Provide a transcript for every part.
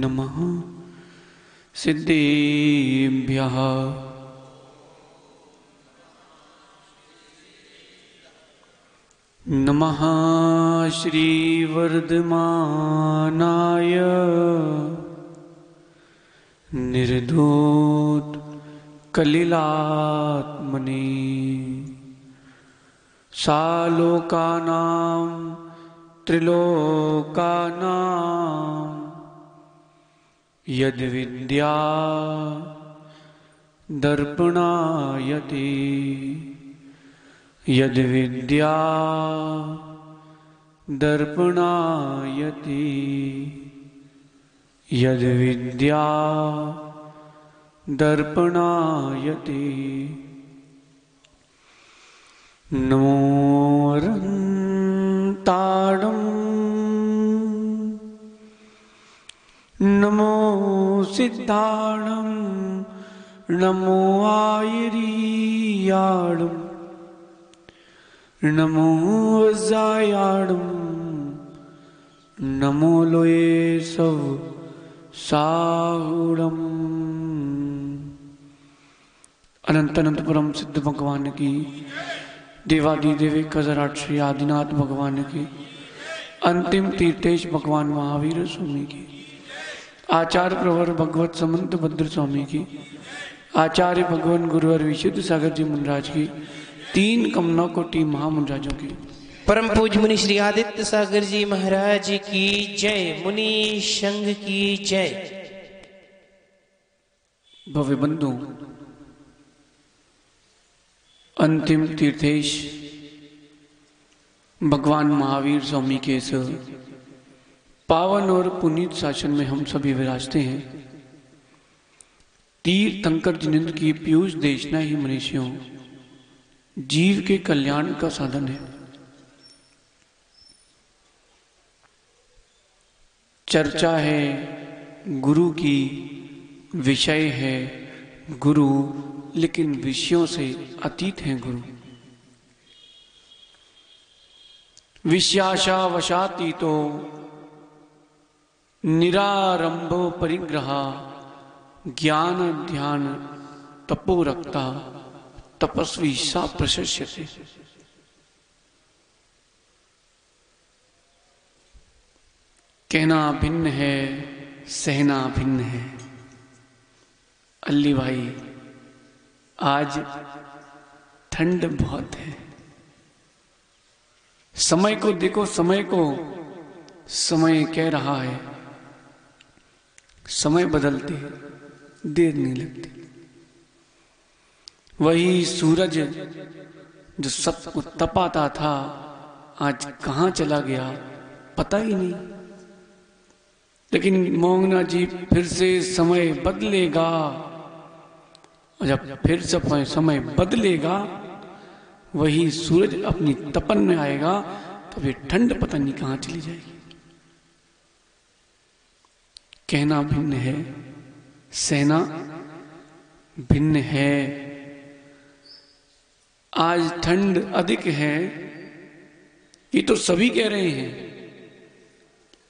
नमः सिद्धेभ्यः। नमः श्रीवर्धमानाय निर्धूत कलिलात्मने सालोकानां त्रिलोकानां यद्विद्या दर्पणायते यद्विद्या दर्पणायते यद्विद्या दर्पणायते। नमोरन्ताडं नमो सिद्धाणं नमो आयरीयाडं नमो वज्रायाडं नमो लोये सव साहुडम। अनंत अनंत परम सिद्ध भगवान की, देवादि देवी कजराट श्री आदिनाथ भगवान की, अंतिम तीर्थेश भगवान महावीर स्वामी की, आचार्य प्रवर भगवत समंत भद्र स्वामी की, आचार्य भगवान गुरुवर विशुद्ध सागर जी मुनिराज की, तीन कमला कोटि महामुनिराजों की, परम पूज्य मुनि श्री आदित्य सागर जी महाराज की जय। मुनि संघ की जय। भव्य बंधु, अंतिम तीर्थेश भगवान महावीर स्वामी के इस पावन और पुनीत शासन में हम सभी विराजते हैं। तीर्थंकर जिनेंद्र की पीयूष देशना ही मनुष्यों जीव के कल्याण का साधन है। चर्चा है गुरु की, विषय है गुरु, लेकिन विषयों से अतीत है गुरु। विषयाशा वशातीतो निरारंभो परिग्रह ज्ञान ध्यान तपो रक्ता तपस्वी सा प्रशस्यते। कहना भिन्न है, सहना भिन्न है। अल्ली भाई, आज ठंड बहुत है। समय को देखो, समय को, समय कह रहा है समय बदलते देर नहीं लगती। वही सूरज जो सबको तपाता था आज कहां चला गया पता ही नहीं। लेकिन मोहना जी फिर से समय बदलेगा, और जब फिर समय बदलेगा वही सूरज अपनी तपन में आएगा तो फिर ठंड पता नहीं कहां चली जाएगी। कहना भिन्न है, सहना भिन्न है। आज ठंड अधिक है ये तो सभी कह रहे हैं,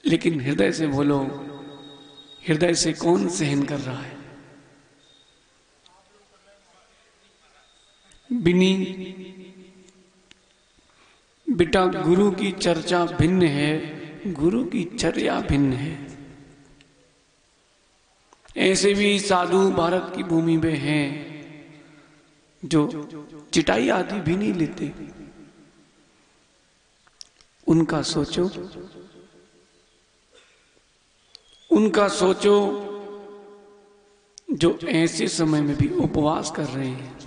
लेकिन हृदय से बोलो, हृदय से कौन सहन कर रहा है? बिनी बेटा, गुरु की चर्चा भिन्न है, गुरु की चर्या भिन्न है। ऐसे भी साधु भारत की भूमि में हैं जो चिटाई आदि भी नहीं लेते। उनका सोचो, उनका सोचो जो ऐसे समय में भी उपवास कर रहे हैं।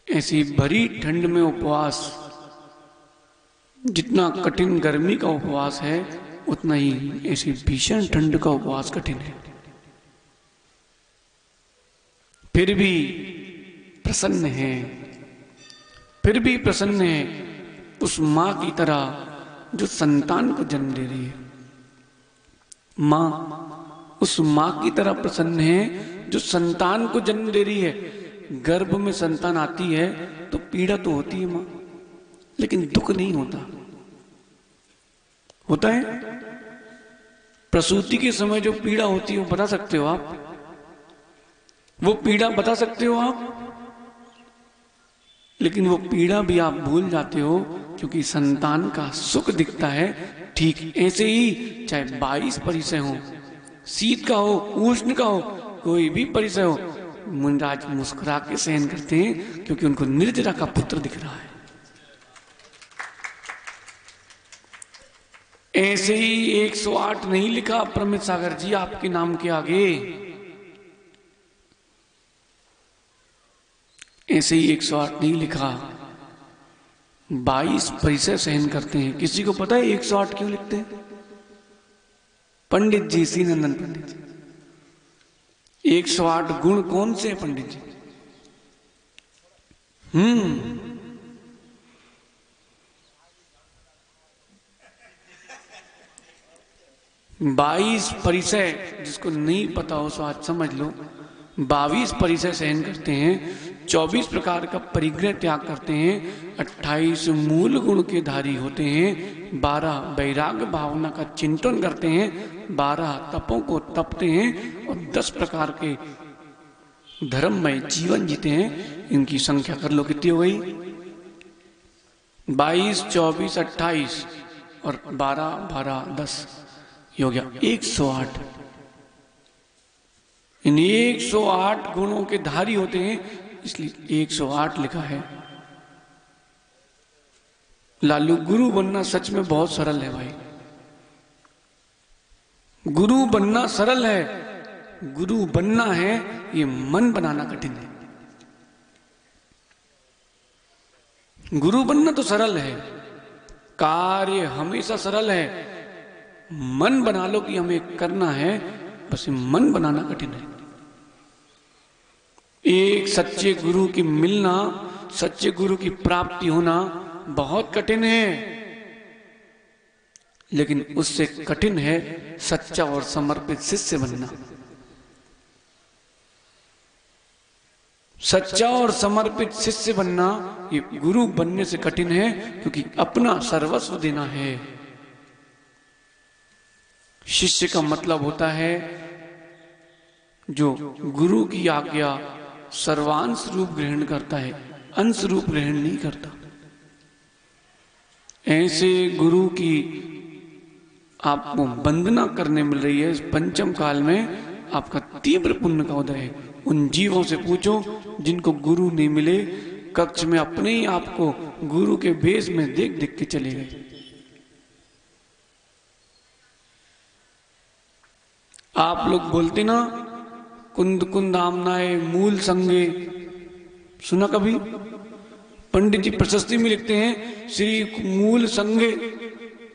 ऐसी भरी ठंड में उपवास, जितना कठिन गर्मी का उपवास है उतना ही ऐसी भीषण ठंड का उपवास कठिन है। फिर भी प्रसन्न है, फिर भी प्रसन्न है उस मां की तरह जो संतान को जन्म दे रही है। मां उस मां की तरह प्रसन्न है जो संतान को जन्म दे रही है। गर्भ में संतान आती है तो पीड़ा तो होती है मां, लेकिन दुख नहीं होता। होता है? प्रसूति के समय जो पीड़ा होती है वो बता सकते हो आप? वो पीड़ा बता सकते हो आप? लेकिन वो पीड़ा भी आप भूल जाते हो क्योंकि संतान का सुख दिखता है। ठीक ऐसे ही चाहे 22 परिचय हो, शीत का हो, उष्ण का हो, कोई भी परिचय हो, मुनिराज मुस्कुरा के सहन करते हैं क्योंकि उनको निर्जरा का पुत्र दिख रहा है। ऐसे ही 108 नहीं लिखा प्रमित सागर जी आपके नाम के आगे। ऐसे ही 108 नहीं लिखा, 22 परिचय सहन करते हैं। किसी को पता है 108 क्यों लिखते हैं? पंडित जी, श्री नंदन पंडित जी। 108 गुण कौन से हैं पंडित जी? 22 परिचय, जिसको नहीं पता हो सो आज समझ लो। 22 परिचय सहन करते हैं, 24 प्रकार का परिग्रह त्याग करते हैं, 28 मूल गुण के धारी होते हैं, 12 वैराग्य भावना का चिंतन करते हैं, 12 तपों को तपते हैं और 10 प्रकार के धर्ममय जीवन जीते हैं। इनकी संख्या कर लो कितनी हो गई? 22, 24, 28 और 12, 12, 10, ये हो गया 108। इन 108 गुणों के धारी होते हैं, इसलिए 108 लिखा है। लालू, गुरु बनना सच में बहुत सरल है भाई। गुरु बनना सरल है, गुरु बनना है ये मन बनाना कठिन है। गुरु बनना तो सरल है, कार्य हमेशा सरल है। मन बना लो कि हमें करना है, बस मन बनाना कठिन है। एक सच्चे गुरु की मिलना, सच्चे गुरु की प्राप्ति होना बहुत कठिन है, लेकिन उससे कठिन है सच्चा और समर्पित शिष्य बनना। सच्चा और समर्पित शिष्य बनना ये गुरु बनने से कठिन है, क्योंकि अपना सर्वस्व देना है। शिष्य का मतलब होता है जो गुरु की आज्ञा सर्वांश रूप ग्रहण करता है, अंश रूप ग्रहण नहीं करता। ऐसे गुरु की आपको वंदना करने मिल रही है इस पंचम काल में, आपका तीव्र पुण्य का उदय है। उन जीवों से पूछो जिनको गुरु नहीं मिले, कक्ष में अपने ही आपको गुरु के भेष में देख देख के चले गए। आप लोग बोलते ना कुंद कुंद आमनाए मूल संगे, सुना कभी? पंडित जी प्रशस्ति में लिखते हैं श्री मूल संगे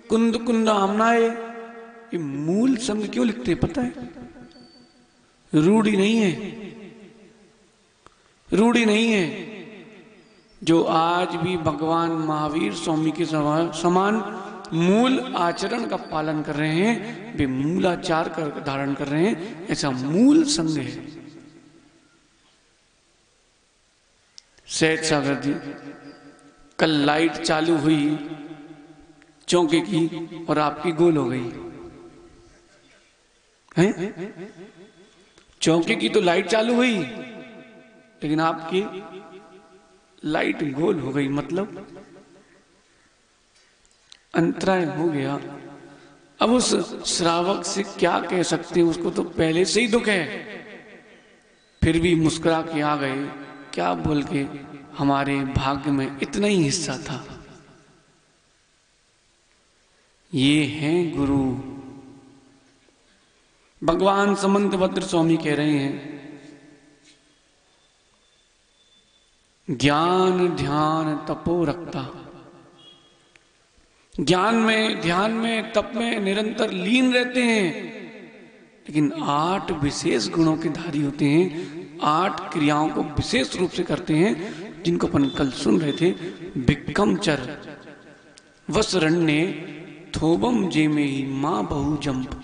कुंद कुंद आमनाए। ये मूल संग क्यों लिखते हैं पता है? रूढ़ी नहीं है, रूढ़ी नहीं है। जो आज भी भगवान महावीर स्वामी के समान मूल आचरण का पालन कर रहे हैं, वे मूलाचार का धारण कर रहे हैं, ऐसा मूल संग है। सहज सागर जी, कल लाइट चालू हुई चौके की और आपकी गोल हो गई है। चौके की तो लाइट चालू हुई, लेकिन आपकी लाइट गोल हो गई, मतलब अंतराय हो गया। अब उस श्रावक से क्या कह सकते हैं, उसको तो पहले से ही दुख है, फिर भी मुस्कुरा के आ गए। क्या बोल के, हमारे भाग्य में इतना ही हिस्सा था। ये हैं गुरु। भगवान समंतभद्र स्वामी कह रहे हैं, ज्ञान ध्यान तपो रखता। ज्ञान में, ध्यान में, तप में निरंतर लीन रहते हैं, लेकिन 8 विशेष गुणों के धारी होते हैं। 8 क्रियाओं को विशेष रूप से करते हैं, जिनको अपन कल सुन रहे थे। भिक्कमचर वसरण्य थोबम जे में ही मां बहु जंप।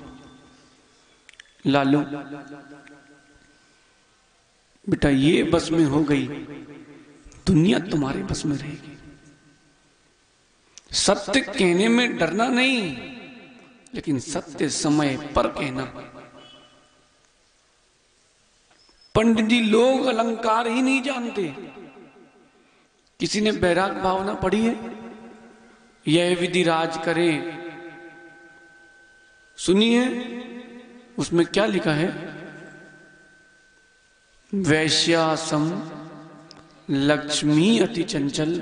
लालू बेटा, ये बस में हो गई, दुनिया तुम्हारे बस में रहेगी। सत्य कहने में डरना नहीं, लेकिन सत्य समय पर कहना। पंडित जी लोग अलंकार ही नहीं जानते। किसी ने बैराग भावना पढ़ी है? यह विधि राज करे, सुनिए उसमें क्या लिखा है? वैश्यासम लक्ष्मी अति चंचल,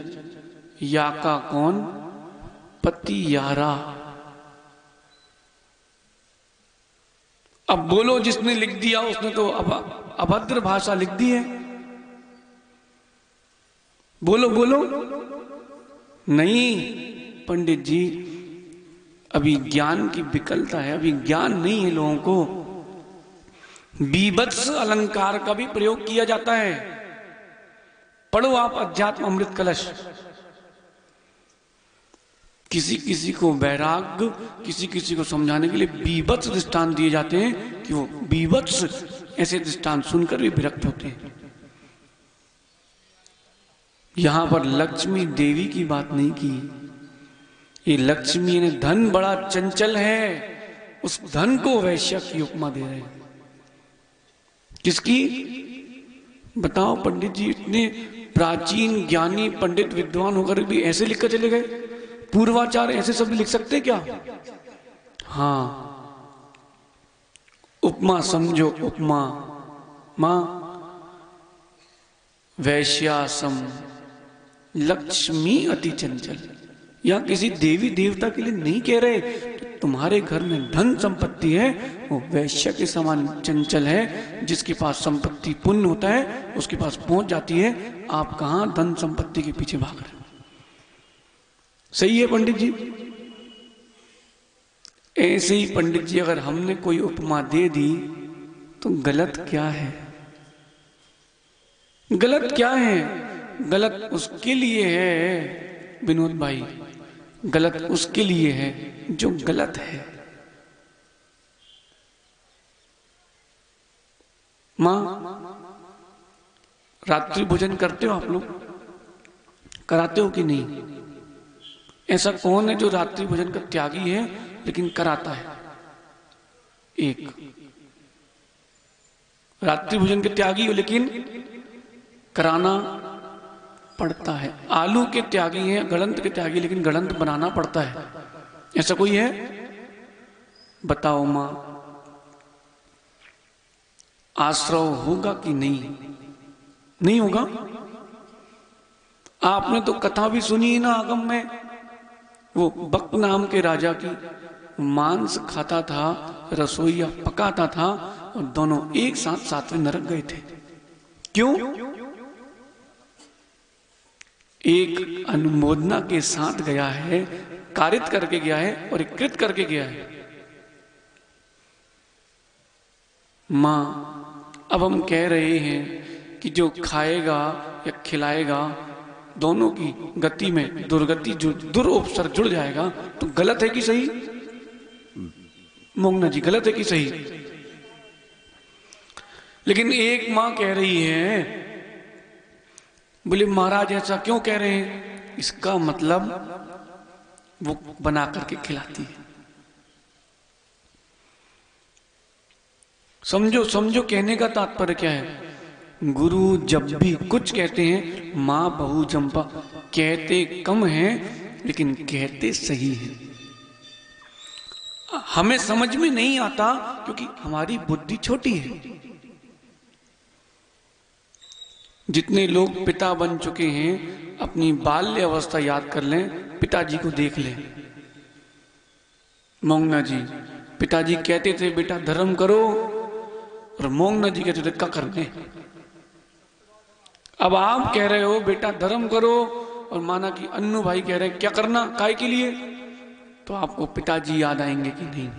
या का कौन पति यारा। अब बोलो, जिसने लिख दिया उसने तो अभद्र भाषा लिख दी है। बोलो बोलो। नहीं पंडित जी, अभी ज्ञान की विकलता है, अभी ज्ञान नहीं है लोगों को। बीभत्स अलंकार का भी प्रयोग किया जाता है। पढ़ो आप अध्यात्म अमृत कलश। किसी किसी को वैराग, किसी किसी को समझाने के लिए बीभत्स दृष्टांत दिए जाते हैं कि वो बीभत्स ऐसे दृष्टांत सुनकर भी विरक्त होते हैं। यहां पर लक्ष्मी देवी की बात नहीं की। ये लक्ष्मी ने धन बड़ा चंचल है, उस धन को वैश्य की उपमा दे रहे हैं। किसकी? बताओ पंडित जी, इतने प्राचीन ज्ञानी पंडित विद्वान होकर भी ऐसे लिखकर चले गए। पूर्वाचार ऐसे शब्द लिख सकते क्या? हाँ, उपमा समझो, उपमा। मां वैश्यासम लक्ष्मी अति चंचल, या किसी देवी देवता के लिए नहीं कह रहे। तो तुम्हारे घर में धन संपत्ति है, वो वैश्य के समान चंचल है। जिसके पास संपत्ति पुण्य होता है उसके पास पहुंच जाती है। आप कहां धन संपत्ति के पीछे भाग रहे? सही है पंडित जी? ऐसे ही पंडित जी, अगर हमने कोई उपमा दे दी तो गलत क्या है? गलत क्या है? गलत उसके लिए है विनोद भाई, गलत उसके लिए है जो गलत है। मां, रात्रि भोजन करते हो आप लोग? कराते हो कि नहीं? ऐसा कौन है जो रात्रि भोजन का त्यागी है लेकिन कराता है? एक। रात्रि भोजन के त्यागी हो लेकिन कराना पड़ता है। आलू के त्यागी है, गलंत के त्यागी, लेकिन गलंत बनाना पड़ता है। ऐसा कोई है? बताओ मां, आश्रव होगा कि नहीं? नहीं होगा। आपने तो कथा भी सुनी ना आगम में, वो बक नाम के राजा की। मांस खाता था, रसोईया पकाता था, और दोनों एक साथ सातवें नरक गए थे। क्यों? एक अनुमोदना के साथ गया है, कारित करके गया है और एक कृत करके गया है। मां, अब हम कह रहे हैं कि जो खाएगा या खिलाएगा, दोनों की गति में दुर्गति, जो दुर्उपसर्ग जुड़ जाएगा, तो गलत है कि सही? मोंगना जी, गलत है कि सही? लेकिन एक मां कह रही है, बोले महाराज ऐसा क्यों कह रहे हैं? इसका मतलब वो बना करके खिलाती है। समझो समझो, कहने का तात्पर्य क्या है? गुरु जब भी कुछ कहते हैं, मां बहू जंपा कहते कम हैं लेकिन कहते सही हैं। हमें समझ में नहीं आता क्योंकि हमारी बुद्धि छोटी है। जितने लोग पिता बन चुके हैं, अपनी बाल्य अवस्था याद कर लें, पिताजी को देख लें। मोंगना जी, पिताजी कहते थे बेटा धर्म करो, और मोंगना जी कहते थे क्या करने। अब आप कह रहे हो बेटा धर्म करो, और माना कि अन्नू भाई कह रहे हैं क्या करना, काय के लिए? तो आपको पिताजी याद आएंगे कि नहीं?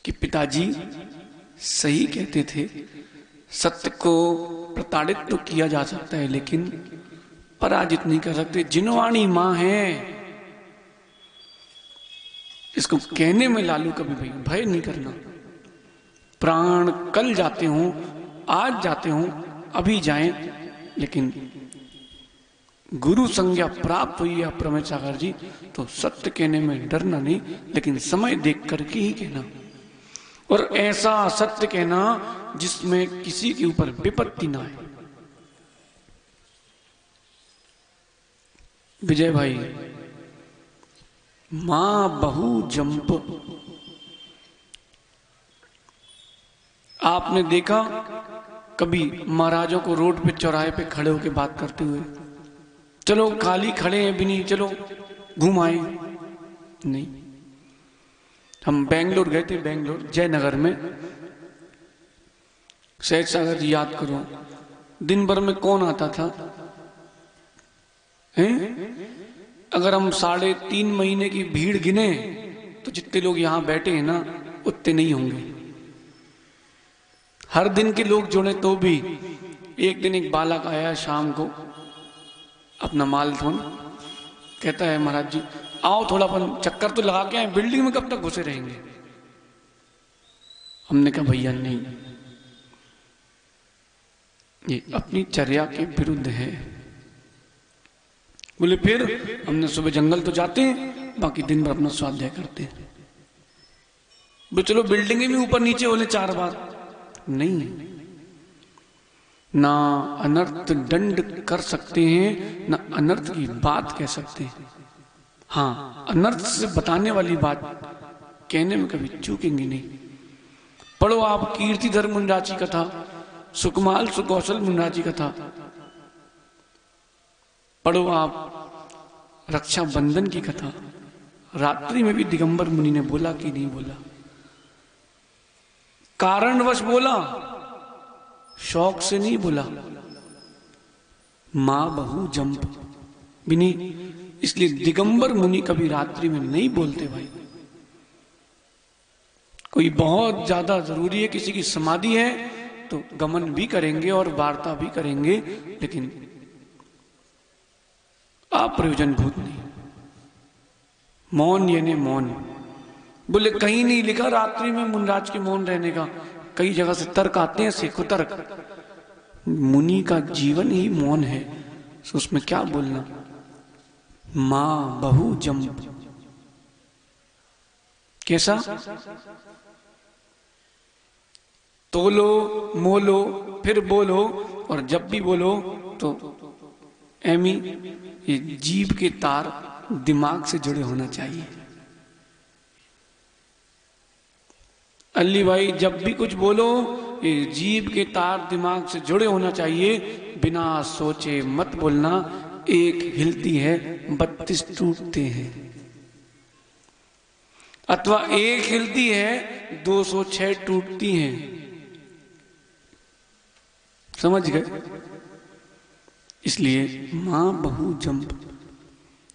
कि पिताजी सही कहते थे। सत्य को प्रताड़ित तो किया जा सकता है लेकिन पराजित नहीं कर सकते। जिनवाणी मां है, इसको कहने में लालू कभी भाई भय नहीं करना। प्राण कल जाते हों, आज जाते हों, अभी जाएं, लेकिन गुरु संज्ञा प्राप्त हुई है प्रमेय सागर जी, तो सत्य कहने में डरना नहीं, लेकिन समय देख करके ही कहना, और ऐसा सत्य कहना जिसमें किसी के ऊपर विपत्ति ना आए। विजय भाई, मां बहू जंप, आपने देखा कभी महाराजों को रोड पे चौराहे पे खड़े होकर बात करते हुए? चलो खाली खड़े हैं भी नहीं, चलो घूम आए, नहीं। हम बेंगलोर गए थे, बेंगलोर जयनगर में। सहज सागर जी याद करो, दिन भर में कौन आता था? हैं? अगर हम 3.5 महीने की भीड़ गिने तो जितने लोग यहां बैठे हैं ना, उतने नहीं होंगे। हर दिन के लोग जुड़े तो भी। एक दिन एक बालक आया शाम को, अपना माल फोन, कहता है महाराज जी आओ थोड़ा अपन चक्कर तो लगा के आए, बिल्डिंग में कब तक घुसे रहेंगे? हमने कहा भैया नहीं, ये अपनी चर्या के विरुद्ध है। बोले फिर? हमने सुबह जंगल तो जाते हैं, बाकी दिन भर अपना स्वाध्याय करते हैं। बोले चलो बिल्डिंग में ऊपर नीचे बोले 4 बार, नहीं। ना अनर्थ दंड कर सकते हैं, ना अनर्थ की बात कह सकते हैं। हाँ, अनर्थ से बताने वाली बात कहने में कभी चूकेंगे नहीं। पढ़ो आप कीर्तिधर मुंडा की कथा, सुकमाल सुकौशल मुंडा की कथा, पढ़ो आप रक्षा बंधन की कथा। रात्रि में भी दिगंबर मुनि ने बोला कि नहीं बोला? कारणवश बोला, शौक से नहीं बोला। मां बहू जंप भी नहीं। इसलिए दिगंबर मुनि कभी रात्रि में नहीं बोलते भाई। कोई बहुत ज्यादा जरूरी है, किसी की समाधि है तो गमन भी करेंगे और वार्ता भी करेंगे, लेकिन अप्रयोजनभूत नहीं। मौन यानी मौन। बोले कहीं नहीं लिखा रात्रि में मुनराज के मौन रहने का, कई जगह से तर्क आते हैं, सीखो तर्क। मुनि का जीवन ही मौन है, तो उसमें क्या बोलना? मां बहू जंप, कैसा? तोलो मोलो फिर बोलो, और जब भी बोलो तो एमी ये जीभ के तार दिमाग से जुड़े होना चाहिए। अल्ली भाई जब भी कुछ बोलो ये जीभ के तार दिमाग से जुड़े होना चाहिए। बिना सोचे मत बोलना। एक हिलती है 32 टूटते हैं, अथवा एक हिलती है 206 टूटती हैं। समझ गए? इसलिए मां बहू जंप।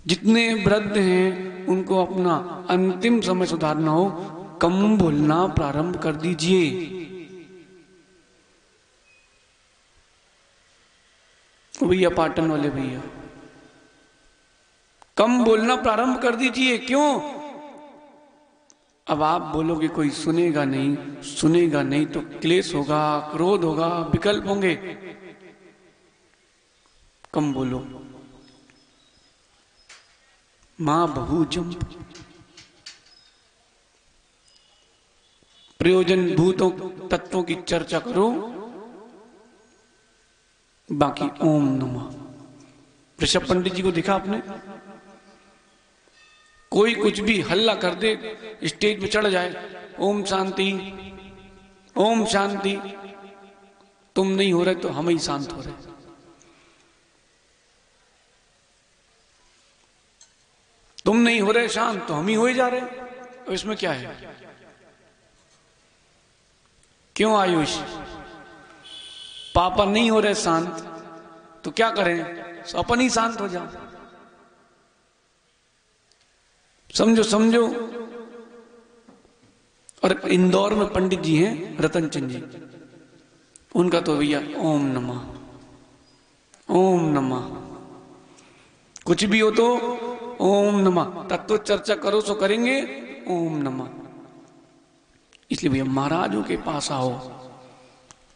जितने वृद्ध हैं उनको अपना अंतिम समय सुधारना हो, कम बोलना प्रारंभ कर दीजिए। भैया पाटन वाले भैया, कम बोलना प्रारंभ कर दीजिए। क्यों? अब आप बोलोगे कोई सुनेगा नहीं, सुनेगा नहीं तो क्लेश होगा, क्रोध होगा, विकल्प होंगे। कम बोलो। मां बहू जंप। प्रयोजन भूतों तत्वों की चर्चा करो, बाकी ओम नमः। ऋषभ पंडित जी को देखा आपने? कोई कुछ भी हल्ला कर दे, स्टेज पे चढ़ जाए, ओम शांति ओम शांति। तुम नहीं हो रहे तो हम ही शांत हो रहे। तुम नहीं हो रहे शांत तो हम ही हो ही जा रहे। अब इसमें क्या है? क्यों आयुष? पापा नहीं हो रहे शांत तो क्या करें? अपन ही शांत हो जाओ। समझो समझो। और इंदौर में पंडित जी हैं रतन चंद जी, उनका तो भैया ओम नमः ओम नमः। कुछ भी हो तो ओम नमः। तत्व चर्चा करो सो करेंगे ओम नमः। इसलिए भैया महाराजों के पास आओ,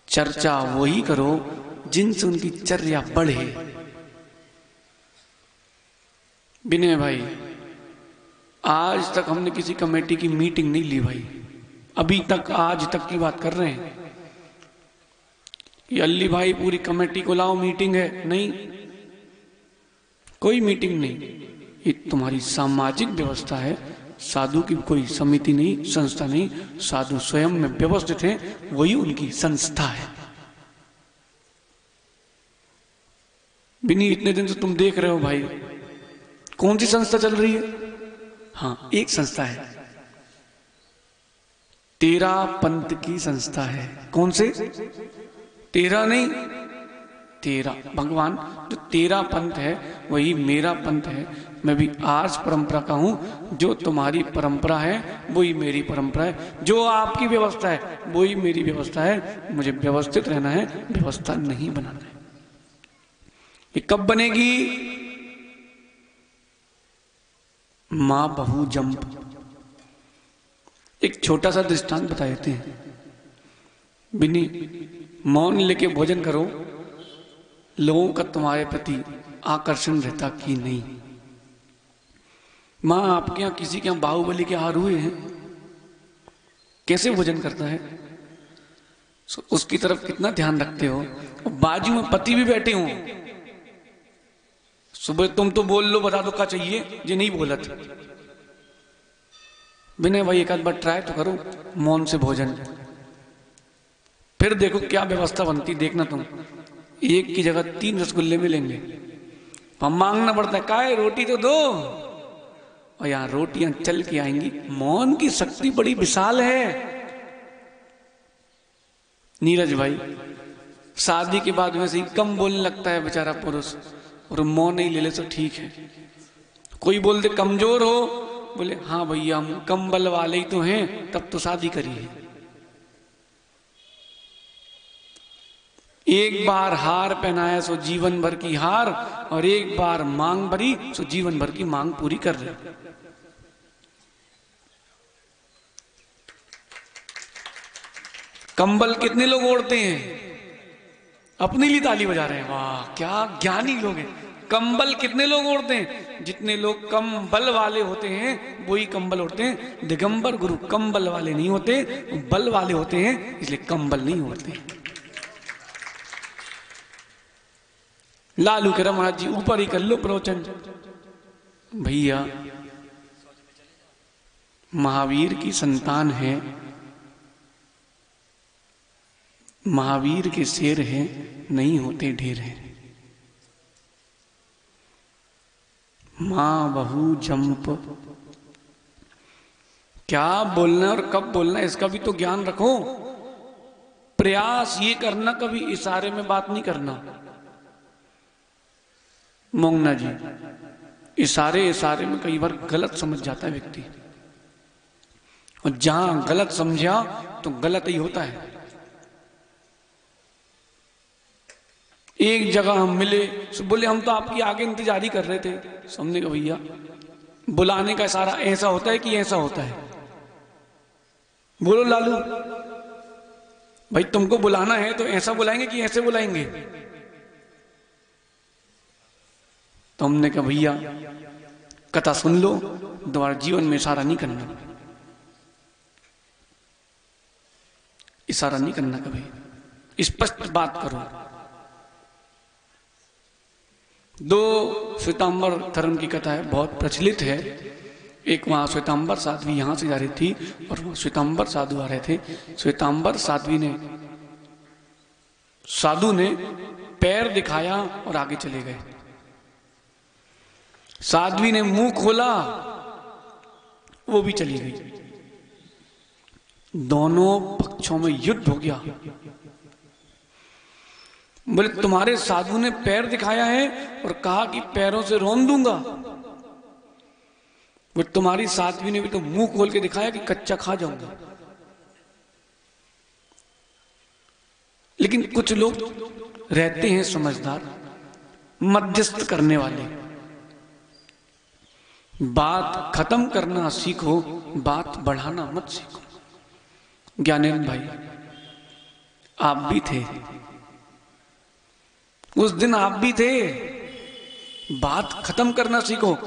चर्चा वही करो जिनसे उनकी चर्या बढ़े। विनय भाई, आज तक हमने किसी कमेटी की मीटिंग नहीं ली भाई। अभी तक, आज तक की बात कर रहे हैं कि अल्ली भाई पूरी कमेटी को लाओ, मीटिंग है। नहीं, कोई मीटिंग नहीं। ये तुम्हारी सामाजिक व्यवस्था है। साधु की कोई समिति नहीं, संस्था नहीं। साधु स्वयं में व्यवस्थित हैं, वही उनकी संस्था है। बिनी, इतने दिन से तुम देख रहे हो भाई, कौन सी संस्था चल रही है? हाँ, एक संस्था है, तेरा पंथ की संस्था है। कौन से? तेरा नहीं, तेरा भगवान, जो तेरा पंथ है वही मेरा पंथ है। मैं भी आज परंपरा का हूं। जो तुम्हारी परंपरा है वही मेरी परंपरा है, जो आपकी व्यवस्था है वही मेरी व्यवस्था है। मुझे व्यवस्थित रहना है, व्यवस्था नहीं बनाना है। ये कब बनेगी? मां बहू जंप। एक छोटा सा दृष्टांत बता देते हैं। बिनी, मौन लेके भोजन करो, लोगों का तुम्हारे प्रति आकर्षण रहता कि नहीं? मां आपके यहां किसी के यहां बाहुबली के हार हुए हैं, कैसे भोजन करता है? उसकी तरफ कितना ध्यान रखते हो। बाजू में पति भी बैठे हो, सुबह तुम तो बोल लो, बता दो क्या चाहिए, ये नहीं बोला था। विनय भाई, एक आध बार ट्राई तो करो मौन से भोजन, फिर देखो क्या व्यवस्था बनती। देखना तुम, एक की जगह 3 रसगुल्ले मिलेंगे। हम मांगना पड़ता है, काय रोटी तो दो, और यहां रोटियां चल के आएंगी। मौन की शक्ति बड़ी विशाल है। नीरज भाई, शादी के बाद वैसे ही कम बोलने लगता है बेचारा पुरुष, और मौन नहीं ले ले तो ठीक है। कोई बोल दे कमजोर हो, बोले हाँ भैया हम कंबल वाले ही तो हैं, तब तो शादी करी है। एक बार हार पहनाया सो जीवन भर की हार, और एक बार मांग भरी सो जीवन भर की मांग पूरी कर रहे। कंबल कितने लोग ओढ़ते हैं? अपने लिए ताली बजा रहे हैं, वाह क्या ज्ञानी लोग हैं। कंबल कितने लोग ओढ़ते हैं? जितने लोग कंबल वाले होते हैं वही कंबल ओढ़ते हैं। दिगंबर गुरु कंबल वाले नहीं होते, बल वाले होते हैं, इसलिए कंबल नहीं ओढ़ते। लालू के महाराज जी ऊपर ही कर लो प्रवचन। भैया, महावीर की संतान है, महावीर के शेर है, नहीं होते ढेर है। मां बहू जंप, क्या बोलना और कब बोलना इसका भी तो ज्ञान रखो। प्रयास ये करना, कभी इशारे में बात नहीं करना। मोंगना जी, इशारे में कई बार गलत समझ जाता है व्यक्ति, और जहां गलत समझा तो गलत ही होता है। एक जगह हम मिले, बोले हम तो आपकी आगे इंतजार ही कर रहे थे। समझने का भैया, बुलाने का इशारा ऐसा होता है कि ऐसा होता है? बोलो लालू भाई, तुमको बुलाना है तो ऐसा बुलाएंगे कि ऐसे बुलाएंगे? तो हमने कहा भैया कथा सुन लो, दोबारा जीवन में इशारा नहीं करना, इशारा नहीं करना कभी, स्पष्ट बात करो। 2 श्वेतांबर धर्म की कथा है, बहुत प्रचलित है। एक वहां श्वेतांबर साध्वी यहां से जा रही थी, और वहां श्वेतांबर साधु आ रहे थे। श्वेतांबर साधु ने पैर दिखाया और आगे चले गए। साध्वी ने मुंह खोला, वो भी चली गई। दोनों पक्षों में युद्ध हो गया। बोले तुम्हारे साधु ने पैर दिखाया है और कहा कि पैरों से रौंद दूंगा, वो तुम्हारी साध्वी ने भी तो मुंह खोल के दिखाया कि कच्चा खा जाऊंगा। लेकिन कुछ लोग रहते हैं समझदार, मध्यस्थ करने वाले। बात खत्म करना सीखो, बात बढ़ाना मत सीखो। ज्ञानेंद्र भाई, आप भी थे उस दिन, आप भी थे बात खत्म करना सीखो।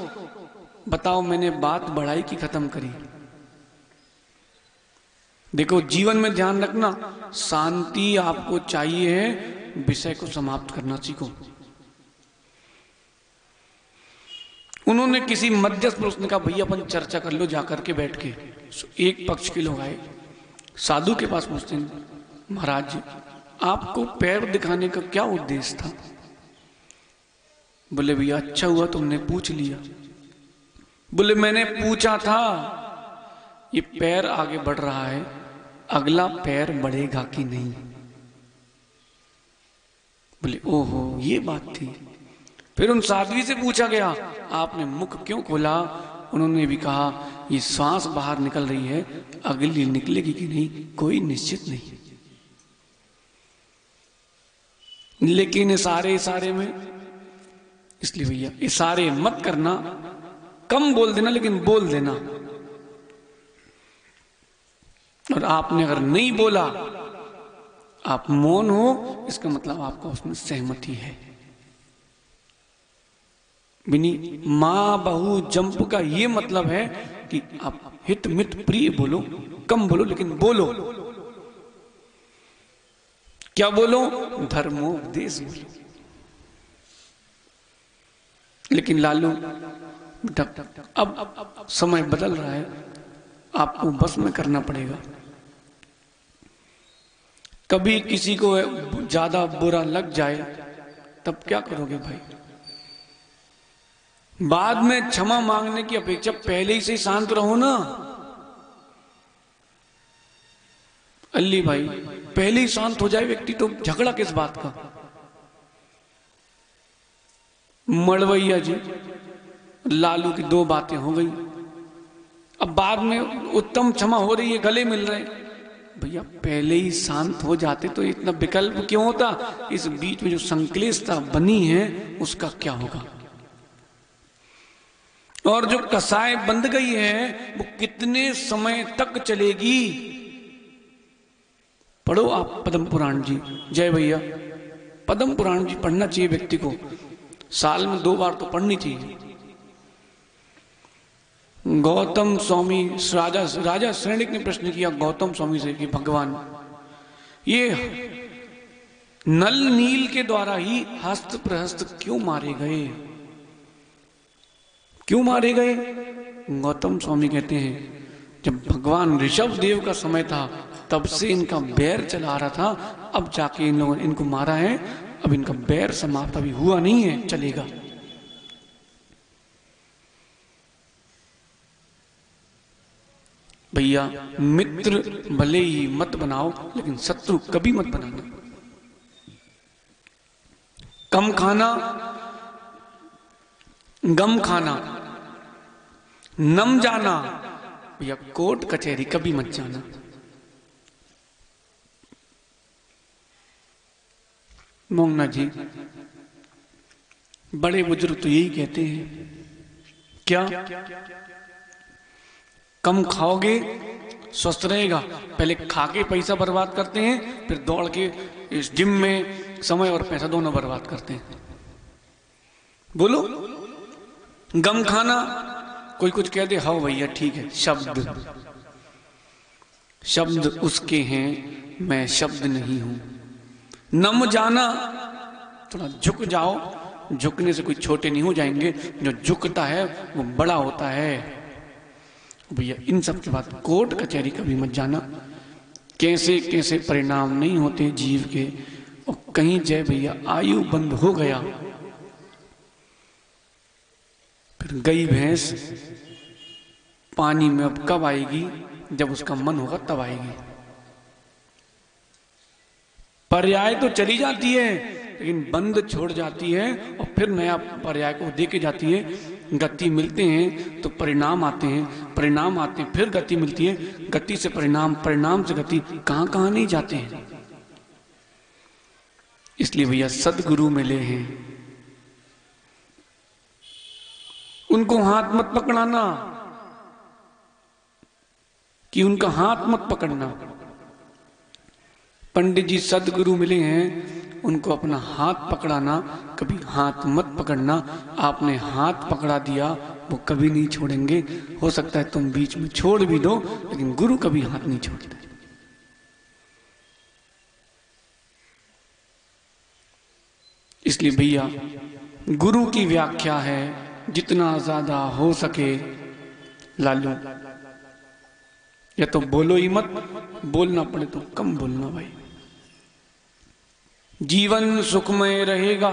बताओ मैंने बात बढ़ाई कि खत्म करी? देखो जीवन में ध्यान रखना, शांति आपको चाहिए है, विषय को समाप्त करना सीखो। उन्होंने किसी मध्यस्थ पुरुष ने कहा भैया अपन चर्चा कर लो जाकर के बैठ के। एक पक्ष के लोग आए, साधु के पास पूछते हैं महाराज जी आपको पैर दिखाने का क्या उद्देश्य था? बोले भैया अच्छा हुआ तुमने पूछ लिया। बोले मैंने पूछा था ये पैर आगे बढ़ रहा है, अगला पैर बढ़ेगा कि नहीं? बोले ओहो ये बात थी। फिर उन साध्वी से पूछा गया आपने मुख क्यों खोला? उन्होंने भी कहा ये श्वास बाहर निकल रही है, अगली निकलेगी कि नहीं कोई निश्चित नहीं। लेकिन इशारे में, इसलिए भैया इशारे मत करना, कम बोल देना लेकिन बोल देना। और आपने अगर नहीं बोला, आप मौन हो, इसका मतलब आपको उसमें सहमति है। बिनी मां बहू जंप का ये मतलब है कि आप हित मित प्रिय बोलो, कम बोलो लेकिन बोलो। क्या बोलो? धर्मोपदेश बोलो। लेकिन लालू अब समय बदल रहा है, आपको बस में करना पड़ेगा। कभी किसी को ज्यादा बुरा लग जाए तब क्या करोगे भाई? बाद में क्षमा मांगने की अपेक्षा पहले ही से शांत रहो ना। अल्ली भाई पहले ही शांत हो जाए व्यक्ति तो झगड़ा किस बात का? मड़वैया जी लालू की दो बातें हो गई, अब बाद में उत्तम क्षमा हो रही है, गले मिल रहे। भैया पहले ही शांत हो जाते तो इतना विकल्प क्यों होता? इस बीच में जो संक्लेशता बनी है उसका क्या होगा? और जो कसाय बंध गई है वो कितने समय तक चलेगी? पढ़ो आप पद्म पुराण जी। जय भैया पद्म पुराण जी पढ़ना चाहिए व्यक्ति को, साल में 2 बार तो पढ़नी चाहिए। गौतम स्वामी राजा श्रेणिक ने प्रश्न किया गौतम स्वामी से कि भगवान ये नल नील के द्वारा ही हस्त प्रहस्त क्यों मारे गए? क्यों मारे गए? गौतम स्वामी कहते हैं जब भगवान ऋषभ देव का समय था तब से इनका बैर चला आ रहा था, अब जाके इन लोगों ने इनको मारा है, अब इनका बैर समाप्त अभी हुआ नहीं है, चलेगा। भैया मित्र भले ही मत बनाओ लेकिन शत्रु कभी मत बनाना। कम खाना, गम खाना, नम जाना, भैया कोर्ट कचहरी कभी मत जाना। मोंगना जी बड़े बुजुर्ग तो यही कहते हैं, क्या कम खाओगे स्वस्थ रहेगा। पहले खा के पैसा बर्बाद करते हैं, फिर दौड़ के इस जिम में समय और पैसा दोनों बर्बाद करते हैं। बोलो गम खाना, कोई कुछ कह दे, हाँ भैया ठीक है, शब्द उसके हैं, मैं शब्द नहीं हूं। नम जाना, थोड़ा झुक जाओ, झुकने से कोई छोटे नहीं हो जाएंगे, जो झुकता है वो बड़ा होता है। भैया इन सब के बाद कोर्ट कचहरी कभी मत जाना, कैसे कैसे परिणाम नहीं होते जीव के। और कहीं जय भैया आयु बंद हो गया, फिर गई भैंस पानी में अब कब आएगी? जब उसका मन होगा तब आएगी। पर्याय तो चली जाती है लेकिन बंद छोड़ जाती है और फिर नया पर्याय को देके जाती है। गति मिलते हैं तो परिणाम आते हैं, परिणाम आते हैं फिर गति मिलती है, गति से परिणाम, परिणाम से गति, कहां कहां नहीं जाते हैं। इसलिए भैया सदगुरु मिले हैं, उनको हाथ मत पकड़ाना कि उनका हाथ मत पकड़ना। पंडित जी सदगुरु मिले हैं, उनको अपना हाथ पकड़ाना, कभी हाथ मत पकड़ना। आपने हाथ पकड़ा दिया, वो कभी नहीं छोड़ेंगे। हो सकता है तुम बीच में छोड़ भी दो, लेकिन गुरु कभी हाथ नहीं छोड़ते। इसलिए भैया गुरु की व्याख्या है जितना ज्यादा हो सके लालू, या तो बोलो ही मत, बोलना पड़े तो कम बोलना भाई। जीवन सुखमय रहेगा।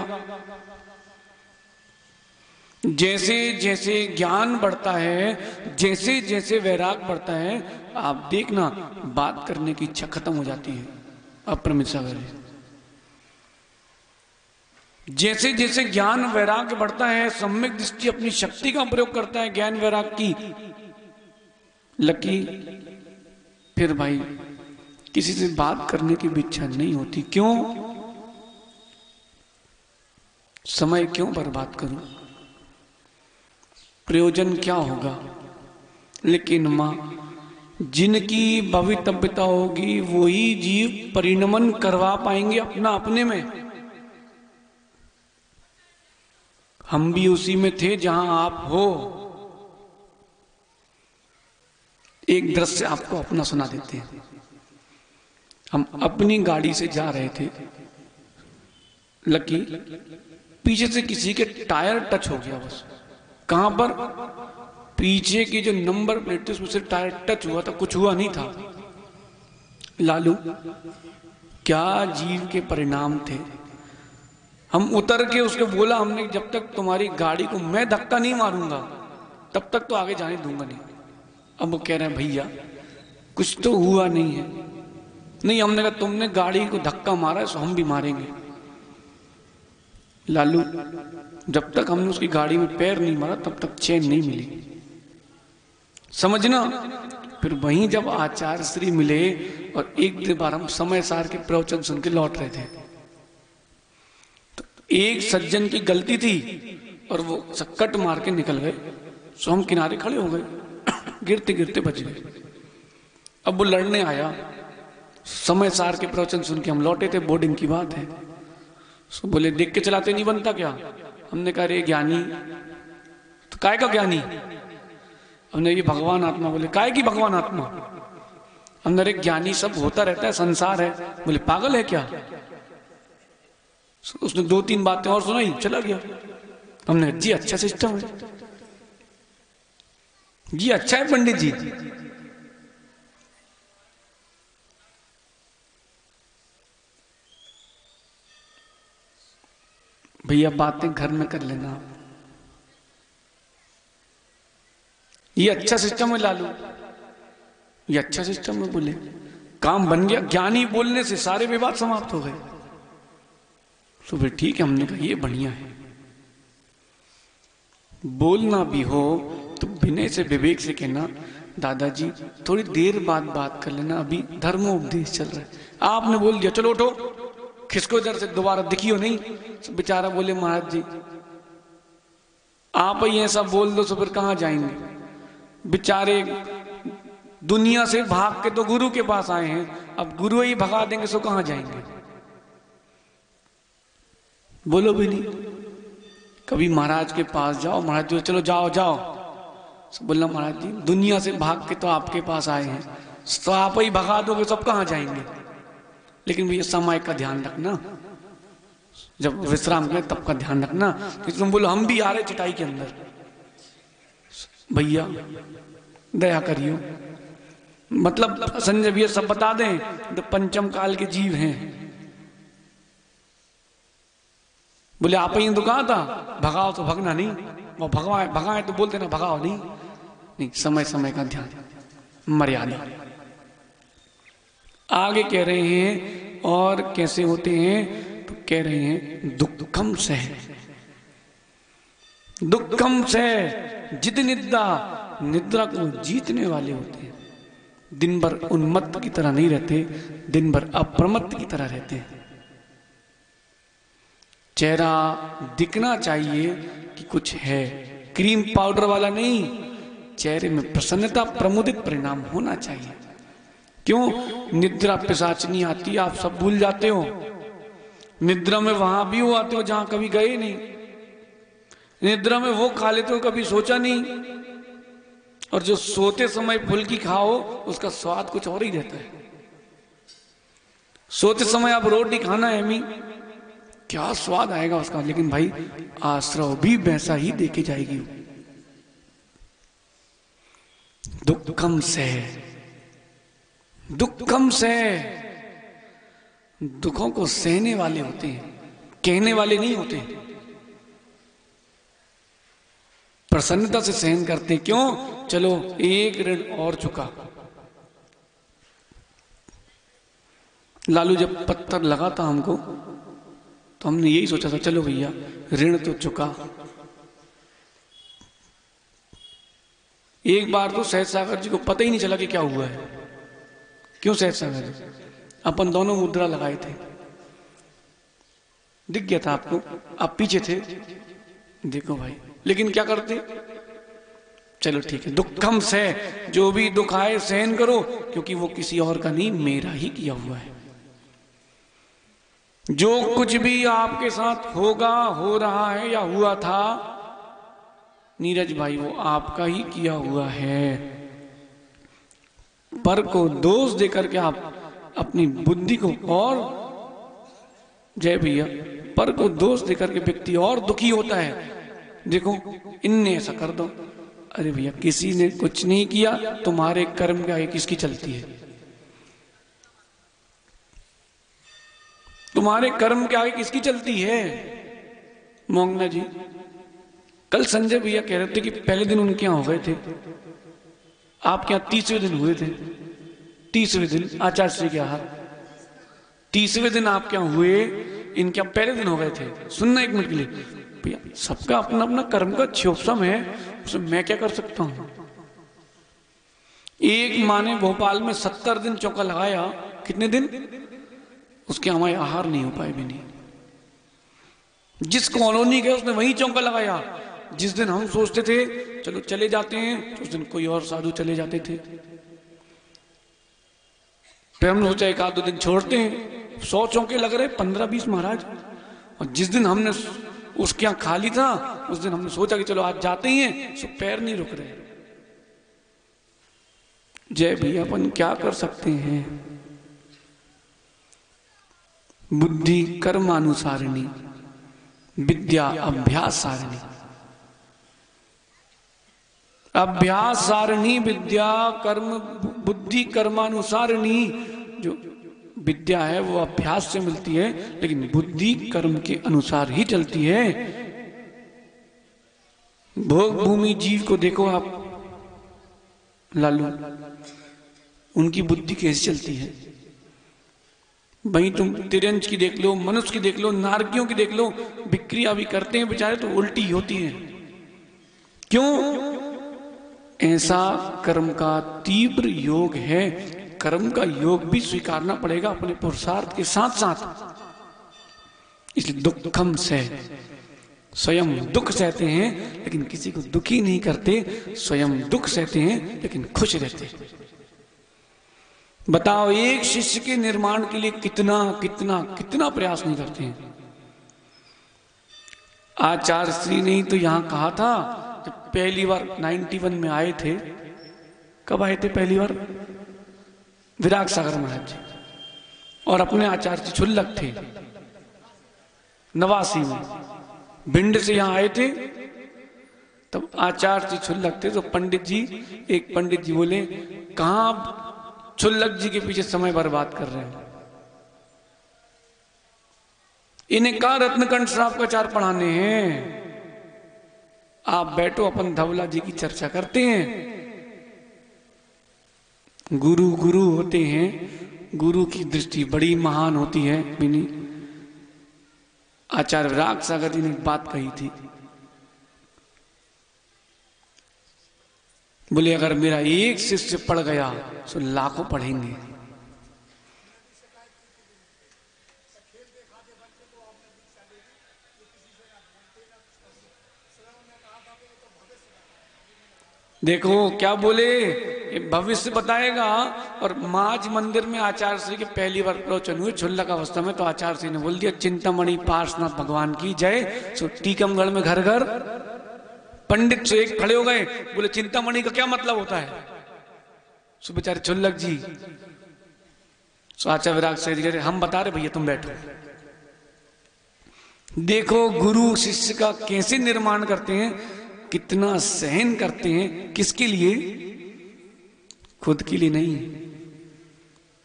जैसे जैसे ज्ञान बढ़ता है, जैसे जैसे वैराग बढ़ता है, आप देखना बात करने की इच्छा खत्म हो जाती है। अप्रमित सागर जी, जैसे जैसे ज्ञान वैराग्य बढ़ता है, सम्यक दृष्टि अपनी शक्ति का प्रयोग करता है ज्ञान वैराग की, लकी फिर भाई किसी से बात करने की भी इच्छा नहीं होती। क्यों? समय क्यों बर्बाद करूं, प्रयोजन क्या होगा। लेकिन मां, जिनकी भवितव्यता होगी वही जीव परिणमन करवा पाएंगे अपना अपने में। हम भी उसी में थे जहां आप हो। एक दृश्य आपको अपना सुना देते हैं। हम अपनी गाड़ी से जा रहे थे, लकी पीछे से किसी के टायर टच हो गया। बस कहां पर? पीछे की जो नंबर प्लेट थी उसमें से टायर टच हुआ था, कुछ हुआ नहीं था। लालू, क्या जीव के परिणाम थे। हम उतर के उसको बोला हमने, जब तक तुम्हारी गाड़ी को मैं धक्का नहीं मारूंगा तब तक तो आगे जाने दूंगा नहीं। अब वो कह रहे हैं भैया कुछ तो हुआ नहीं है। नहीं, हमने कहा तुमने गाड़ी को धक्का मारा है तो हम भी मारेंगे। लालू, जब तक हमने उसकी गाड़ी में पैर नहीं मारा तब तक चैन नहीं मिली, समझना। फिर वहीं जब आचार्य श्री मिले और एक बार हम समय सार के प्रवचन सुन के लौट रहे थे, तो एक सज्जन की गलती थी और वो कट मार के निकल गए, सो हम किनारे खड़े हो गए, गिरते गिरते बच गए। अब वो लड़ने आया, समय सार के प्रवचन सुन के हम लौटे थे, बोर्डिंग की बात है। सो बोले देख के चलाते नहीं बनता क्या? हमने कहा रे ज्ञानी, तो काय का ज्ञानी? हमने ये भगवान आत्मा। बोले काय की भगवान आत्मा? हमने अरे ज्ञानी सब होता रहता है, संसार है। बोले पागल है क्या? उसने 2-3 बातें और सुनाई, चला गया। हमने जी अच्छा सिस्टम है, जी अच्छा है पंडित जी। भैया बातें घर में कर लेना, ये अच्छा सिस्टम है लालू, ये अच्छा सिस्टम है। बोले काम बन गया, ज्ञानी बोलने से सारे विवाद समाप्त हो गए। तो फिर ठीक है, हमने कहा ये बढ़िया है। बोलना भी हो तो विनय से विवेक से कहना, दादाजी थोड़ी देर बाद बात कर लेना, अभी धर्मोपदेश चल रहा है। आपने बोल दिया चलो उठो, खिसको इधर से, दोबारा दिखियो नहीं। बेचारा बोले महाराज जी आप ही ऐसा बोल दो तो फिर कहां जाएंगे। बेचारे दुनिया से भाग के तो गुरु के पास आए हैं, अब गुरु ही भगा देंगे तो कहां जाएंगे। बोलो भी नहीं। कभी महाराज के पास जाओ, महाराज जी चलो जाओ जाओ, बोलना महाराज जी दुनिया से भाग के तो आपके पास आए हैं, तो आप ही भगा दोगे सब कहां जाएंगे। लेकिन भैया समय का ध्यान रखना, जब विश्राम करें तब का ध्यान रखना। तुम बोलो हम भी आ रहे चटाई के अंदर, भैया दया करियो। मतलब संजय भैया सब बता दें तो पंचम काल के जीव हैं। बोले आप ही तो कहा था भगाओ, तो भगना नहीं, वो भगाए तो बोलते ना भगाओ नहीं। नहीं, समय समय का ध्यान, मर्यादा। आगे कह रहे हैं और कैसे होते हैं, तो कह रहे हैं दुखम सह, दुखम सह जित निद्रा, निद्रा को जीतने वाले होते हैं। दिन भर उन्मत्त की तरह नहीं रहते, दिन भर अप्रमत्त की तरह रहते हैं। चेहरा दिखना चाहिए कि कुछ है, क्रीम पाउडर वाला नहीं, चेहरे में प्रसन्नता, प्रमुदित परिणाम होना चाहिए। क्यों? निद्रा पिशाचिनी आती, आप सब भूल जाते हो। निद्रा में वहां भी वो आते हो जहां कभी गए नहीं, निद्रा में वो खा लेते हो कभी सोचा नहीं, और जो सोते समय फुल्की खाओ उसका स्वाद कुछ और ही रहता है। सोते समय आप रोटी खाना है मी, क्या स्वाद आएगा उसका, लेकिन भाई आश्रव भी वैसा ही देके जाएगी। दुखम से, दुखम से, दुखों को सहने वाले होते हैं, कहने वाले नहीं होते। प्रसन्नता से सहन करते, क्यों? चलो एक ऋण और चुका। लालू जब पत्थर लगा था हमको, तो हमने यही सोचा था चलो भैया ऋण तो चुका। एक बार तो सहज सागर जी को पता ही नहीं चला कि क्या हुआ है। क्यों सहज सागर जी? अपन दोनों मुद्रा लगाए थे, दिख गया था आपको, आप पीछे थे, देखो भाई। लेकिन क्या करते? चलो ठीक है, दुखम से, जो भी दुख आए सहन करो, क्योंकि वो किसी और का नहीं, मेरा ही किया हुआ है। जो कुछ भी आपके साथ होगा, हो रहा है या हुआ था नीरज भाई, वो आपका ही किया हुआ है। पर को दोष देकर के आप अपनी बुद्धि को और, जय भैया, पर को दोष देकर के व्यक्ति और दुखी होता है। देखो इनने ऐसा कर दो, अरे भैया किसी ने कुछ नहीं किया, तुम्हारे कर्म के आगे किसकी चलती है? तुम्हारे कर्म के आगे किसकी चलती है? मोंगना जी, कल संजय भैया कह रहे थे कि पहले दिन उनके यहां हो गए थे, आपके यहां 30वें दिन हुए थे। 30वें दिन आचार्य श्री के यहाँ 30वें दिन आपके यहां हुए, इनके यहां पहले दिन हो गए थे। सुनना एक मिनट के लिए भैया, सबका अपना अपना कर्म का क्षोभसम है, उसमें मैं क्या कर सकता हूं? एक माँ ने भोपाल में 70 दिन चौका लगाया, कितने दिन? उसके हमारे आहार नहीं हो पाए भी नहीं। जिस कॉलोनी गए उसने वही चौका लगाया। जिस दिन हम सोचते थे चलो चले जाते हैं, तो उस दिन कोई और साधु चले जाते थे। फिर हमने सोचा एक आध दो दिन छोड़ते हैं, 100 चौके लग रहे, 15-20 महाराज। और जिस दिन हमने उसके यहाँ खाली था, उस दिन हमने सोचा कि चलो आज जाते ही हैं, सो पैर नहीं रुक रहे। जय भैया, अपन क्या कर सकते हैं? बुद्धि कर्मानुसारिणी, विद्या अभ्यास सारिणी। अभ्यास सारिणी विद्या, कर्म बुद्धि कर्मानुसारिणी। जो विद्या है वो अभ्यास से मिलती है, लेकिन बुद्धि कर्म के अनुसार ही चलती है। भोग भूमि जीव को देखो आप, लालू, उनकी बुद्धि कैसे चलती है? वहीं तुम तिरंज की देख लो, मनुष्य की देख लो, नारकियों की देख लो, विक्रिया भी करते हैं बेचारे तो उल्टी होती है। क्यों? ऐसा कर्म का तीव्र योग है। कर्म का योग भी स्वीकारना पड़ेगा अपने पुरुषार्थ के साथ साथ। इसलिए दुखम से, स्वयं दुख सहते हैं लेकिन किसी को दुखी नहीं करते, स्वयं दुख सहते हैं लेकिन खुश रहते हैं। बताओ एक शिष्य के निर्माण के लिए कितना कितना कितना प्रयास नहीं करते हैं। आचार्य श्री ने तो यहां कहा था, जब पहली बार 91 में आए थे। कब आए थे पहली बार? विराग सागर महाराज जी, और अपने आचार्य जी क्षुल्लक थे 89 में, भिंड से यहां आए थे। तब आचार्य जी क्षुल्लक थे, तो पंडित जी, एक पंडित जी बोले, कहां आप क्षुल्लक जी के पीछे समय बर्बाद कर रहे हैं? इन्हें कहा रत्नकंठ साहब का चार पढ़ाने हैं, आप बैठो, अपन धवला जी की चर्चा करते हैं। गुरु गुरु होते हैं, गुरु की दृष्टि बड़ी महान होती है। बिनी आचार्य विराग सागर जी ने एक बात कही थी, बोले अगर मेरा एक शिष्य पढ़ गया तो लाखों पढ़ेंगे। देखो क्या बोले, भविष्य बताएगा। और माज मंदिर में आचार्य श्री के पहली बार प्रवचन हुए क्षुल्लक अवस्था में, तो आचार्य श्री ने बोल दिया चिंतामणि पार्श्वनाथ भगवान की जय। सो टीकमगढ़ में घर घर पंडित से एक खड़े हो गए, बोले चिंतामणि का क्या मतलब होता है। सो बेचारे क्षुल्लक जी, सो आचार्य विराग से हम बता रहे भैया तुम बैठो। देखो गुरु शिष्य का कैसे निर्माण करते हैं, कितना सहन करते हैं, किसके लिए, खुद के लिए नहीं,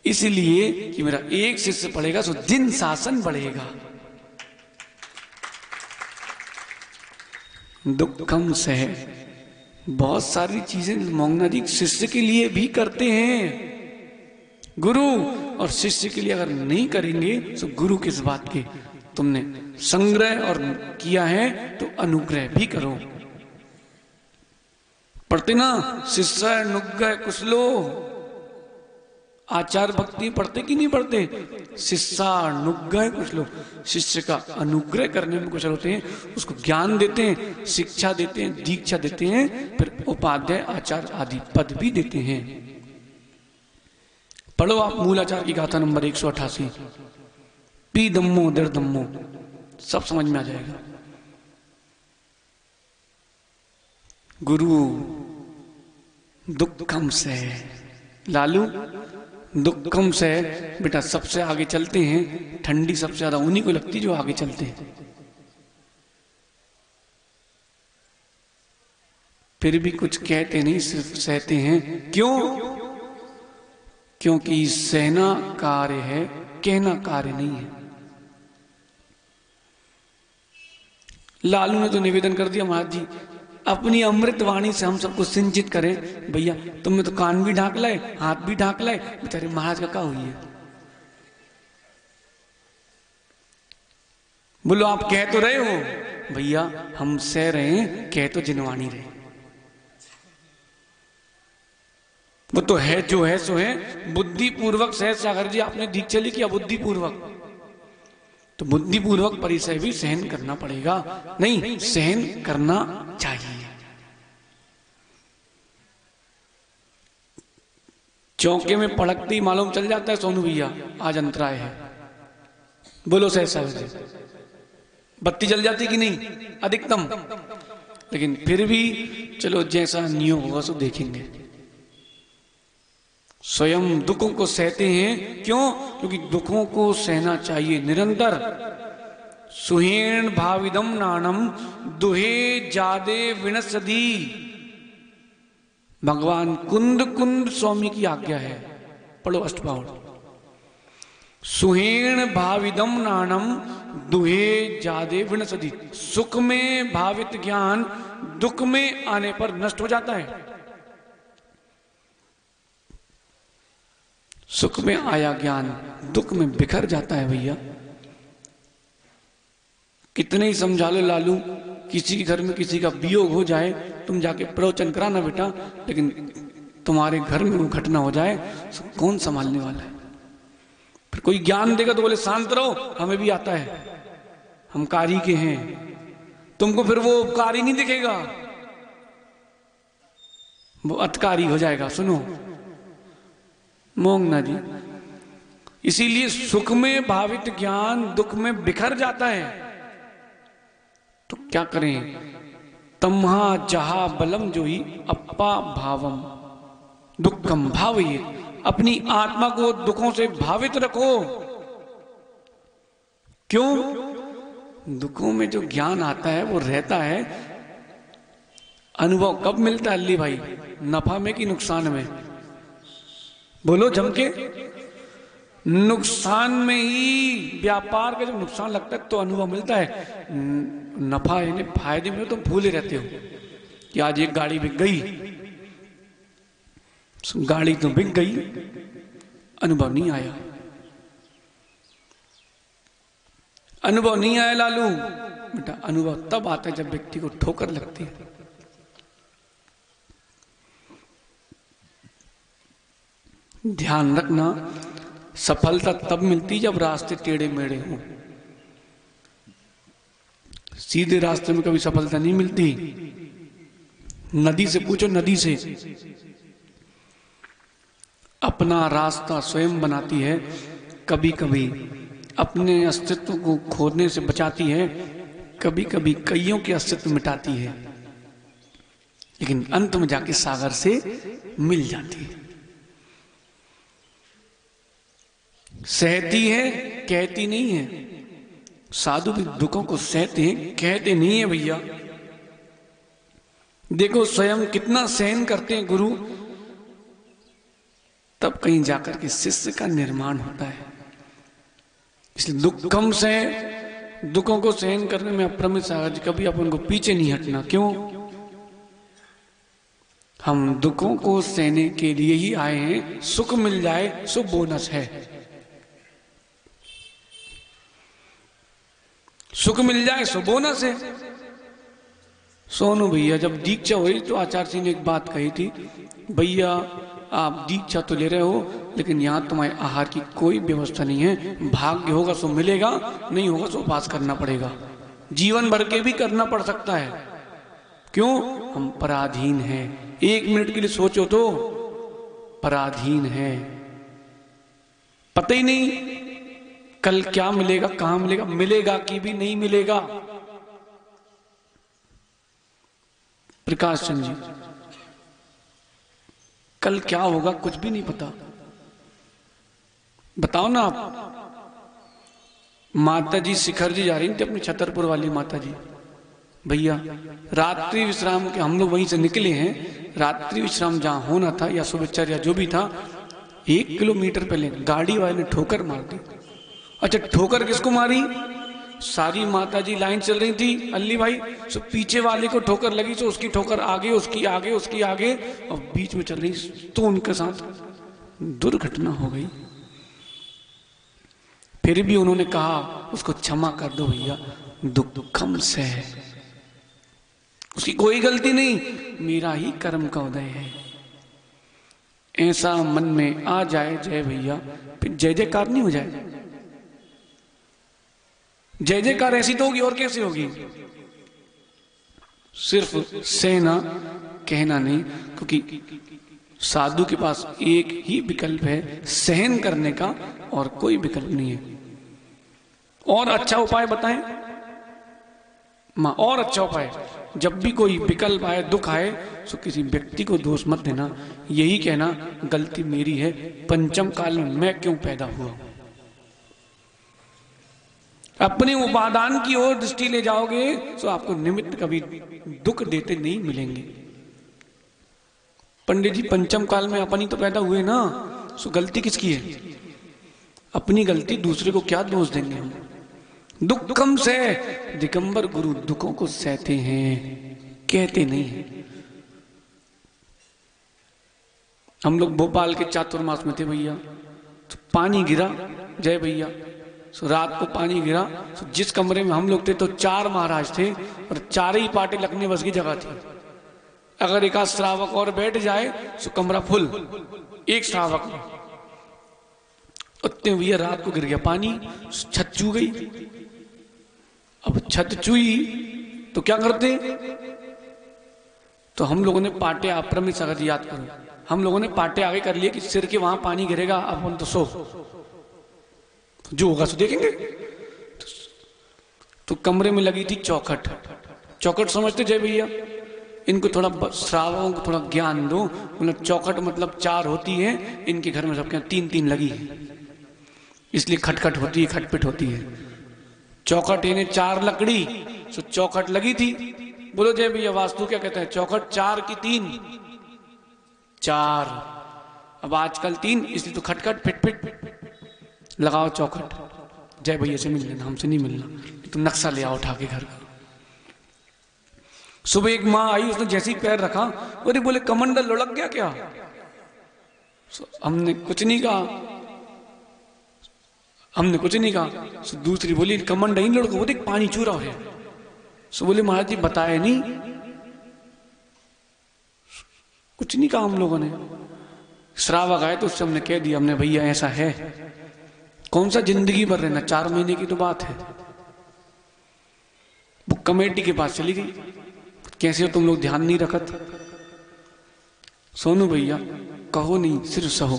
इसलिए कि मेरा एक शिष्य पढ़ेगा तो दिन शासन बढ़ेगा। दुखम सह, बहुत सारी चीजें मोंगना जी शिष्य के लिए भी करते हैं। गुरु और शिष्य के लिए अगर नहीं करेंगे तो गुरु किस बात के, तुमने संग्रह और किया है तो अनुग्रह भी करो। पढ़ते ना शिष्य अनुग्रह कुशलो, आचार भक्ति पढ़ते कि नहीं पढ़ते, शिष्यानुग्रह कुशलो, शिष्य का अनुग्रह करने में कुशल होते हैं, उसको ज्ञान देते हैं, शिक्षा देते हैं, दीक्षा देते हैं, फिर उपाध्याय आचार्य आदि पद भी देते हैं। पढ़ो आप मूलाचार की गाथा नंबर 188, पी दम्मो दर दम्मो, सब समझ में आ जाएगा। गुरु दुखम से, लालू दुखम से बेटा सबसे आगे चलते हैं, ठंडी सबसे ज्यादा उन्हीं को लगती जो आगे चलते हैं। फिर भी कुछ कहते नहीं, सिर्फ सहते हैं। क्यों? क्योंकि सहना कार्य है, कहना कार्य नहीं है। लालू ने तो निवेदन कर दिया महाराज जी अपनी अमृत वाणी से हम सबको सिंचित करें। भैया तुमने तो कान भी ढाक लाए, हाथ भी ढाक लाए, बेचारे महाराज का क्या हुई है। बोलो आप कह तो रहे हो, भैया हम सह रहे हैं, कह तो जिनवाणी रहे। वो तो है जो है सो है, बुद्धि पूर्वक सह। सागर जी आपने दीक्षा ली किया बुद्धि पूर्वक, तो बुद्धि पूर्वक परिचय भी सहन करना पड़ेगा, नहीं सहन करना चाहिए। चौके में पड़कते ही मालूम चल जाता है सोनू भैया आज अंतराय है। बोलो सहसा बत्ती जल जाती कि नहीं अधिकतम, लेकिन फिर भी चलो जैसा नियोग होगा सो देखेंगे। स्वयं दुखों को सहते हैं, क्यों? क्योंकि दुखों को सहना चाहिए निरंतर। सुहेण भाविदम नाणम दुहे जादे विनसदी, भगवान कुंद कुंद स्वामी की आज्ञा है। पढ़ो अष्टपाउल। सुहेण भाविदम नाणम दुहे जादे विनसदी, सुख में भावित ज्ञान दुख में आने पर नष्ट हो जाता है। सुख में आया ज्ञान दुख में बिखर जाता है। भैया कितने ही समझा लो लालू, किसी के घर में किसी का वियोग हो जाए, तुम जाके प्रवचन कराना बेटा, लेकिन तुम्हारे घर में वो घटना हो जाए तो कौन संभालने वाला है। फिर कोई ज्ञान देगा तो बोले शांत रहो, हमें भी आता है, हम कारी के हैं। तुमको फिर वो कारी नहीं दिखेगा, वो अतकारी हो जाएगा। सुनो मोंगना जी, इसीलिए सुख में भावित ज्ञान दुख में बिखर जाता है। तो क्या करें? तम्हा जहा बलम जो ही अपा भावम दुखम भावये, अपनी आत्मा को दुखों से भावित रखो। क्यों? दुखों में जो ज्ञान आता है वो रहता है। अनुभव कब मिलता है अल्ली भाई? नफा में कि नुकसान में? बोलो जम के। नुकसान में ही, व्यापार का जब नुकसान लगता है तो अनुभव मिलता है। नफा यानी फायदे में तुम भूले रहते हो कि आज एक गाड़ी बिक गई, गाड़ी तो बिक गई, अनुभव नहीं आया। अनुभव नहीं आया लालू बेटा, अनुभव तब आता है जब व्यक्ति को ठोकर लगती है। ध्यान रखना, सफलता तब मिलती जब रास्ते टेढ़े मेढ़े हों। सीधे रास्ते में कभी सफलता नहीं मिलती। नदी से पूछो, नदी से। अपना रास्ता स्वयं बनाती है, कभी कभी अपने अस्तित्व को खोने से बचाती है, कभी कभी कईयों के अस्तित्व मिटाती है, लेकिन अंत में जाके सागर से मिल जाती है। सहती है, कहती नहीं है। साधु भी दुखों को सहते हैं, कहते नहीं है भैया। देखो स्वयं कितना सहन करते हैं गुरु, तब कहीं जाकर के शिष्य का निर्माण होता है। इसलिए दुखम से दुखों को सहन करने में अप्रमित सागर जी कभी अपन को पीछे नहीं हटना। क्यों? हम दुखों को सहने के लिए ही आए हैं। सुख मिल जाए सो बोनस है, सुख मिल जाए सो बोनस है। सोनू भैया जब दीक्षा हुई तो आचार्य जी ने एक बात कही थी, भैया आप दीक्षा तो ले रहे हो, लेकिन यहाँ तुम्हारे आहार की कोई व्यवस्था नहीं है। भाग्य होगा सो मिलेगा, नहीं होगा सो उपास करना पड़ेगा। जीवन भर के भी करना पड़ सकता है। क्यों? हम पराधीन हैं। एक मिनट के लिए सोचो तो, पराधीन है। पता ही नहीं कल क्या मिलेगा, कहां मिलेगा, मिलेगा कि भी नहीं मिलेगा। प्रकाश चंद जी, कल क्या होगा कुछ भी नहीं पता। बताओ ना आप। माता जी शिखर जी जा रही थी, अपनी छतरपुर वाली माता जी। भैया रात्रि विश्राम के हम लोग वहीं से निकले हैं। रात्रि विश्राम जहां होना था या सुबह या जो भी था, 1 किलोमीटर पहले गाड़ी वाले ने ठोकर मार दी। अच्छा, ठोकर किसको मारी? सारी माता जी लाइन चल रही थी, अल्ली भाई, सो पीछे वाले को ठोकर लगी, तो उसकी ठोकर आगे, उसकी आगे, उसकी आगे, और बीच में चल रही, तो उनके साथ दुर्घटना हो गई। फिर भी उन्होंने कहा उसको क्षमा कर दो भैया, दुखम से है, उसकी कोई गलती नहीं, मेरा ही कर्म का उदय है। ऐसा मन में आ जाए जय भैया, फिर जय जयकार नहीं हो जाए। जय जयकार ऐसी तो होगी, और कैसे होगी? सिर्फ सहना, कहना नहीं, क्योंकि साधु के पास एक ही विकल्प है, सहन करने का, और कोई विकल्प नहीं है। और अच्छा उपाय बताएं मां, और अच्छा उपाय। जब भी कोई विकल्प आए, दुख आए, तो किसी व्यक्ति को दोष मत देना, यही कहना गलती मेरी है, पंचम काल में मैं क्यों पैदा हुआ। अपने उपादान की ओर दृष्टि ले जाओगे तो आपको निमित्त कभी दुख देते नहीं मिलेंगे। पंडित जी पंचम काल में अपन ही तो पैदा हुए ना, सो गलती किसकी है? अपनी गलती, दूसरे को क्या दोष देंगे हम। दुखम से दिगंबर गुरु दुखों को सहते हैं, कहते नहीं है। हम लोग भोपाल के चातुर्मास में थे भैया, तो पानी गिरा, जय भैया, रात को पानी गिरा, तो जिस कमरे में हम लोग थे तो 4 महाराज थे, और 4 ही पाटे लगने बस की जगह थी। अगर एक आध श्रावक और बैठ जाए तो कमरा फुल, एक श्रावक में। उतने भैया रात को गिर गया पानी, छत चू गई। अब छत चुई तो क्या करते? तो हम लोगों ने पाटे, अप्रमित सागर याद करो, हम लोगों ने पाटे आगे कर लिए कि सिर के वहां पानी गिरेगा, अब हम तो सो, जो होगा सो देखेंगे। तो कमरे में लगी थी चौखट। चौखट समझते जय भैया? इनको थोड़ा श्रावकों को थोड़ा ज्ञान दो, मतलब चौखट मतलब 4 होती है, इनके घर में सबके 3-3 लगी है, इसलिए खटखट होती है, खटपिट होती है। चौखट इन्हें 4 लकड़ी, तो चौखट लगी थी। बोलो जय भैया, वास्तु क्या कहता है? चौखट 4 की 3, 4। अब आजकल 3, इसलिए तो खटखट पिट पिट। लगाओ चौखट, जय भैया से मिल लेना, हमसे नहीं मिलना, तुम नक्शा ले आओ उठा के घर का। सुबह एक माँ आई, उसने जैसे ही पैर रखा, अरे बोले कमंडल लुढ़क गया क्या? हमने कुछ नहीं कहा, हमने कुछ नहीं कहा। सो दूसरी बोली कमंडल नहीं लुढ़को, वो देख पानी चूरा है। सो बोले महाराज जी बताया नहीं, कुछ नहीं कहा हम लोगों ने। श्रावक आए तो उससे हमने कह दिया, हमने भैया ऐसा है, कौन सा जिंदगी भर रहना, 4 महीने की तो बात है। वो कमेटी के पास चली गई, कैसे हो तुम लोग, ध्यान नहीं रखत। सोनू भैया कहो नहीं, सिर्फ सहो।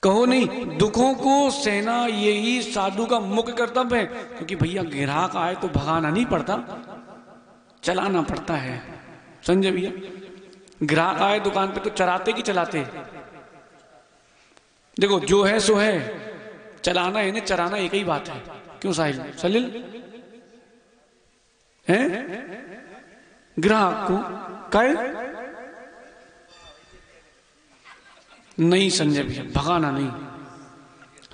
कहो नहीं, दुखों को सहना यही साधु का मुख्य कर्तव्य है। क्योंकि भैया ग्राहक आए तो भगाना नहीं पड़ता, चलाना पड़ता है। समझे भैया? ग्राहक आए दुकान पे तो चराते कि चलाते? देखो जो है सो है, चलाना है ना चराना एक ही बात है। क्यों साहिल सलिल है? ग्राहक को कहे नहीं संजय भैया, भगाना नहीं।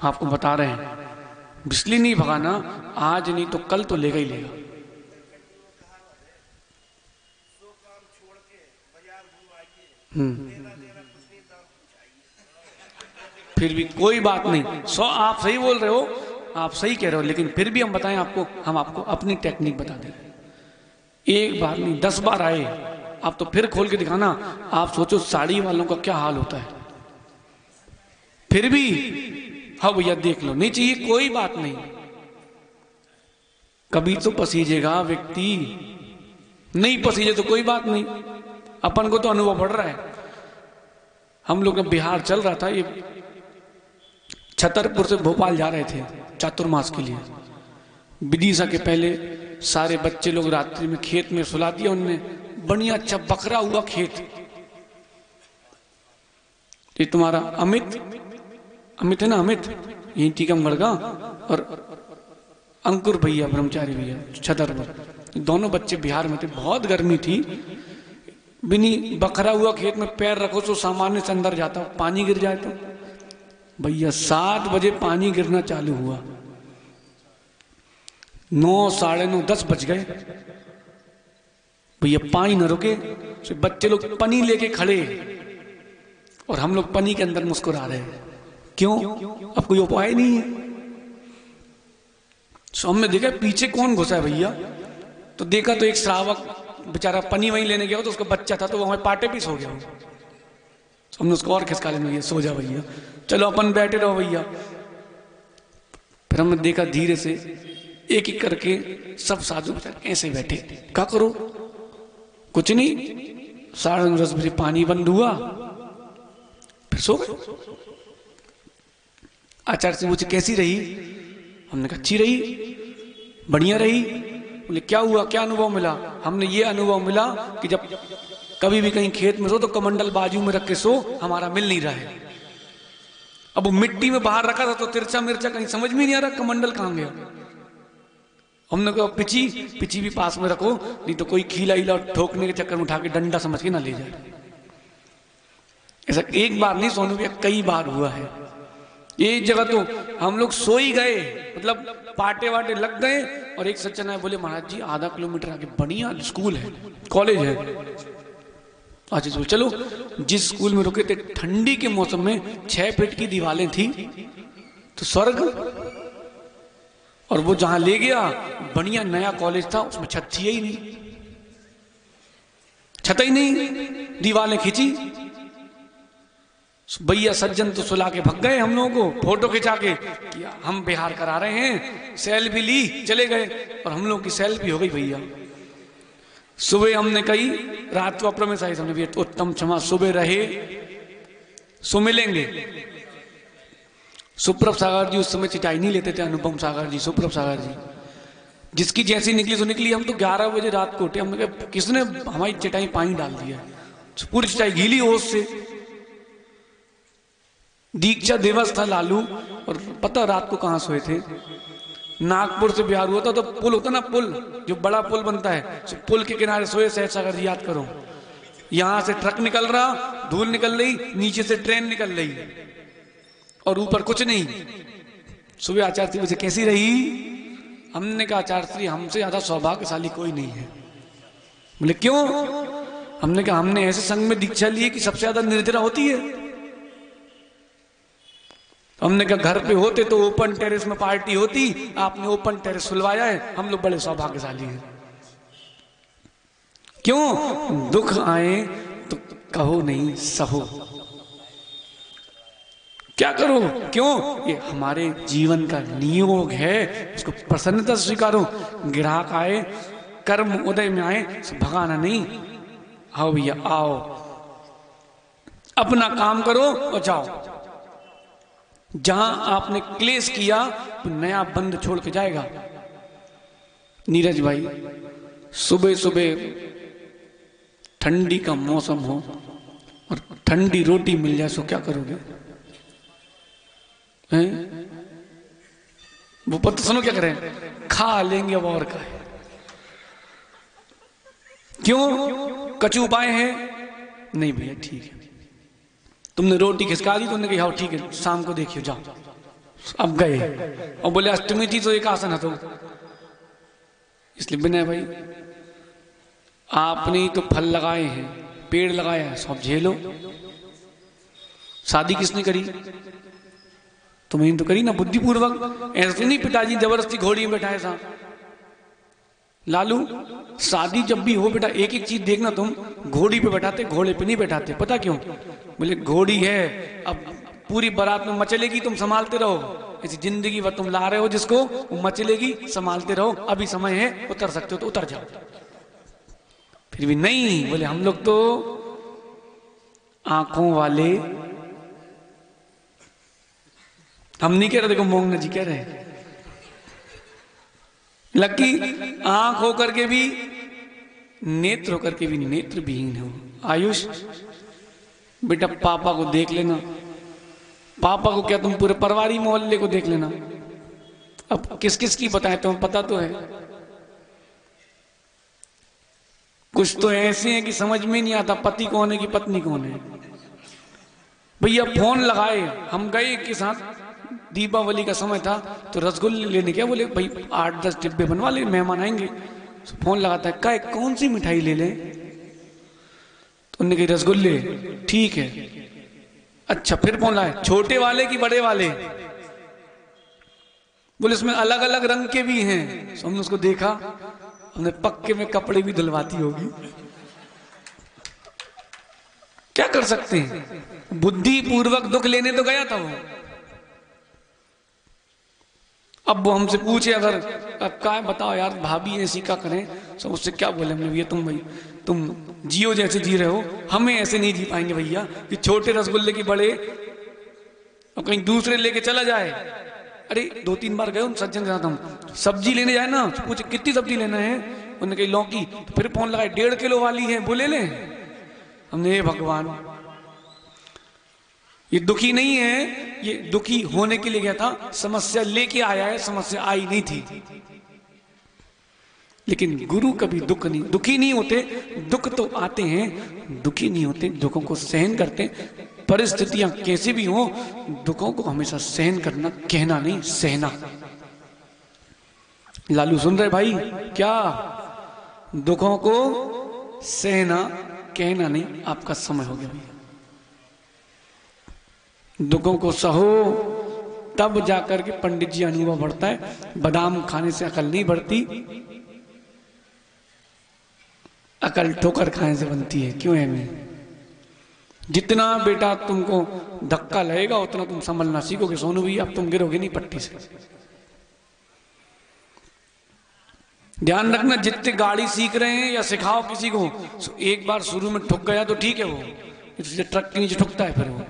आपको बता रहे हैं इसलिए नहीं भगाना, आज नहीं तो कल तो लेगा ही लेगा। फिर भी कोई बात नहीं, आप सही बोल रहे हो, आप सही कह रहे हो, लेकिन फिर भी हम बताएं आपको, हम आपको अपनी टेक्निक बता दें। एक बार नहीं 10 बार आए आप तो फिर खोल के दिखाना। आप सोचो साड़ी वालों का क्या हाल होता है। फिर भी हाँ भैया देख लो, नहीं चाहिए कोई बात नहीं, कभी तो पसीजेगा व्यक्ति, नहीं पसीजे तो कोई बात नहीं, अपन को तो अनुभव बढ़ रहा है। हम लोग बिहार चल रहा था, ये छतरपुर से भोपाल जा रहे थे चातुर्मास के लिए। विदिशा के पहले सारे बच्चे लोग रात्रि में खेत में सुला दिया उनने, बढ़िया अच्छा बकरा हुआ खेत। ये तुम्हारा अमित है ना, अमित यही टीकमगढ़ का, और अंकुर भैया ब्रह्मचारी भैया छतरपुर, दोनों बच्चे बिहार में थे। बहुत गर्मी थी, बिनी बकरा हुआ खेत में पैर रखो तो सामान्य से अंदर जाता, पानी गिर जाए तो। भैया 7 बजे पानी गिरना चालू हुआ, 9, साढ़े 9, 10 बज गए भैया, पानी न रुके। तो बच्चे लोग पनी लेके खड़े और हम लोग पनी के अंदर मुस्कुरा रहे हैं। क्यों? अब कोई उपाय नहीं है। तो हमने देखा पीछे कौन घुसा है भैया, तो देखा तो एक श्रावक बेचारा पनी वहीं लेने गया, तो उसका बच्चा था, तो वो हमें पाटे पीस हो गया। तो हमने उसको और खिसका लेने भैया, सो जा भैया, चलो अपन बैठे रहो भैया। फिर हमने देखा धीरे से एक एक करके सब साधु बेचारे ऐसे बैठे, क्या करो कुछ नहीं। 9:30 बजे पानी बंद हुआ, फिर सो गए। आचार्य से मुझे कैसी रही? हमने कहा अच्छी रही, बढ़िया रही। बोले क्या हुआ, क्या अनुभव मिला? हमने ये अनुभव मिला कि जब कभी भी कहीं खेत में सो तो कमंडल बाजू में रख के सो, हमारा मिल नहीं रहा है। अब वो मिट्टी में बाहर रखा था तो तिरछा मिर्चा कहीं समझ में नहीं आ रहा कमंडल कहां गया। हमने कहा पिची भी पास में रखो, नहीं तो कोई खीला हीला ठोकने के चक्कर में उठा के डंडा समझ के ना ले जाए। ऐसा एक बार नहीं सोनू भैया, कई बार हुआ है। एक जगह तो हम लोग सो ही गए, मतलब पाटे वाटे लग गए, और एक सज्जन आए बोले महाराज जी आधा किलोमीटर आगे बढ़िया स्कूल है, कॉलेज है। अच्छा चलो, जिस स्कूल में रुके थे ठंडी के मौसम में 6 फीट की दीवारें थी, तो स्वर्ग। और वो जहां ले गया बढ़िया नया कॉलेज था, उसमें छत थी ही नहीं, छत ही नहीं, दीवारें खींची। भैया सज्जन तो सुला के भग गए हम लोगों को, फोटो खिंचा के कि हम बिहार करा रहे हैं, सेल्फी ली, चले गए, और हम लोग की सेल्फी हो गई भैया। सुबह हमने कही, रात को अप्रमेश आई, हमने भी उत्तम क्षमा, सुबह रहे सो मिलेंगे। सुप्रभ सागर जी उस समय चिटाई नहीं लेते थे, अनुपम सागर जी, सुप्रभ सागर जी, जिसकी जैसी निकली तो निकली। हम तो 11 बजे रात को उठे, हमने कहा किसने हमारी चिटाई पानी डाल दिया, पूरी चिटाई गीली होश से। दीक्षा दिवस था लालू, और पता रात को कहां सोए थे, नागपुर से बिहार हुआ था, तो पुल होता ना, पुल जो बड़ा पुल बनता है, तो पुल के किनारे सोए सहज सागर जी, याद करो। यहां से ट्रक निकल रहा, धूल निकल रही, नीचे से ट्रेन निकल रही, और ऊपर कुछ नहीं। सुबह आचार्य श्री मुझे कैसी रही? हमने कहा आचार्य श्री हमसे ज्यादा सौभाग्यशाली कोई नहीं है। बोले क्यों? हमने कहा हमने ऐसे संघ में दीक्षा ली है कि सबसे ज्यादा निर्जरा होती है। हमने कहा घर पे होते तो ओपन टेरेस में पार्टी होती, आपने ओपन टेरेस खुलवाया है, हम लोग बड़े सौभाग्यशाली हैं। क्यों? दुख आए तो कहो नहीं सहो, क्या करो? क्यों? ये हमारे जीवन का नियोग है, इसको प्रसन्नता स्वीकारो। ग्राहक आए, कर्म उदय में आए, भगाना नहीं। आओ भैया आओ, अपना काम करो और जाओ। जहां आपने क्लेश किया तो नया बंद छोड़ के जाएगा। नीरज भाई, सुबह सुबह ठंडी का मौसम हो और ठंडी रोटी मिल जाए, सो क्या करोगे? हैं? वो पता सुनो क्या करें, खा लेंगे अब और का है। क्यों? कचू उपाय है? नहीं भैया ठीक है, तुमने रोटी खिसका दी, तुमने कहा ठीक है शाम को देखियो जाओ। अब गए और बोले अष्टमी थी तो एक आसन है, तो इसलिए विनय भाई आपने तो फल लगाए हैं, पेड़ लगाया है, सब झेलो। शादी किसने करी? तुम्हें तो करी ना बुद्धिपूर्वक। ऐसे नहीं पिताजी जबरदस्ती घोड़ी में बैठाए था। लालू, शादी जब भी हो बेटा एक एक चीज देखना, तुम घोड़ी पे बैठाते, घोड़े पे नहीं बैठाते। पता क्यों? बोले घोड़ी है, अब पूरी बारात में मचलेगी, तुम संभालते रहो। ऐसी जिंदगी भर तुम ला रहे हो जिसको, वो मचलेगी, संभालते रहो, अभी समय है, उतर सकते हो तो उतर जाओ। फिर भी नहीं, बोले हम लोग तो आंखों वाले। हम नहीं कह रहे, देखो मोंगना जी कह रहे हैं, लकी आंख होकर के भी, नेत्र होकर के भी नेत्र विहीन हो। आयुष बेटा पापा को देख लेना। पापा को क्या, तुम पूरे परिवारी मोहल्ले को देख लेना। अब किस किस की बताए, तुम्हें पता तो है। कुछ तो ऐसे हैं कि समझ में नहीं आता पति कौन है कि पत्नी कौन है। भैया फोन लगाए, हम गए के साथ, दीपावली का समय था तो रसगुल्ले लेने गया। बोले भाई 8-10 डिब्बे बनवा ले, मेहमान आएंगे। तो फोन लगाता है, काय कौन सी मिठाई ले लें? तो उन्होंने कही रसगुल्ले। ठीक है, अच्छा फिर फोन लाए, छोटे वाले कि बड़े वाले? बोले इसमें अलग अलग रंग के भी हैं। तो हमने उसको देखा, हमने पक्के में कपड़े भी धुलवाती होगी। क्या कर सकते हैं, बुद्धि पूर्वक दुख लेने तो गया था वो। अब वो हमसे पूछे अगर, अब क्या बताओ यार भाभी ऐसी क्या करें, तो उससे क्या बोले हमने, भैया तुम भाई तुम जियो जैसे जी रहे हो, हमें ऐसे नहीं जी पाएंगे भैया कि छोटे रसगुल्ले की बड़े और कहीं दूसरे लेके चला जाए। अरे 2-3 बार गए उन सज्जन के साथ हम, सब्जी लेने जाए ना, पूछे कितनी सब्जी लेना है, उन्होंने कही लौकी। तो फिर फोन लगाए 1.5 किलो वाली है, बोले ले। हमने भगवान, ये दुखी नहीं है, ये दुखी होने के लिए गया था, समस्या लेके आया है, समस्या आई नहीं थी। लेकिन गुरु कभी दुखी नहीं होते। दुख तो आते हैं, दुखी नहीं होते, दुखों को सहन करते। परिस्थितियां कैसी भी हो, दुखों को हमेशा सहन करना, कहना नहीं, सहना। लालू सुन रहे भाई? क्या दुखों को सहना, कहना नहीं, आपका समय हो गया भैया। दुखों को सहो, तब जाकर के पंडित जी अनुभव बढ़ता है। बादाम खाने से अकल नहीं बढ़ती, अकल ठोकर खाने से बनती है। क्यों है? मैं जितना बेटा तुमको धक्का लगेगा उतना तुम संभलना सीखोगे। सोनू भी अब तुम गिरोगे नहीं पट्टी से। ध्यान रखना, जितने गाड़ी सीख रहे हैं या सिखाओ किसी को, एक बार शुरू में ठुक गया तो ठीक है, वो इसलिए ट्रक के नीचे ठुकता है, फिर वो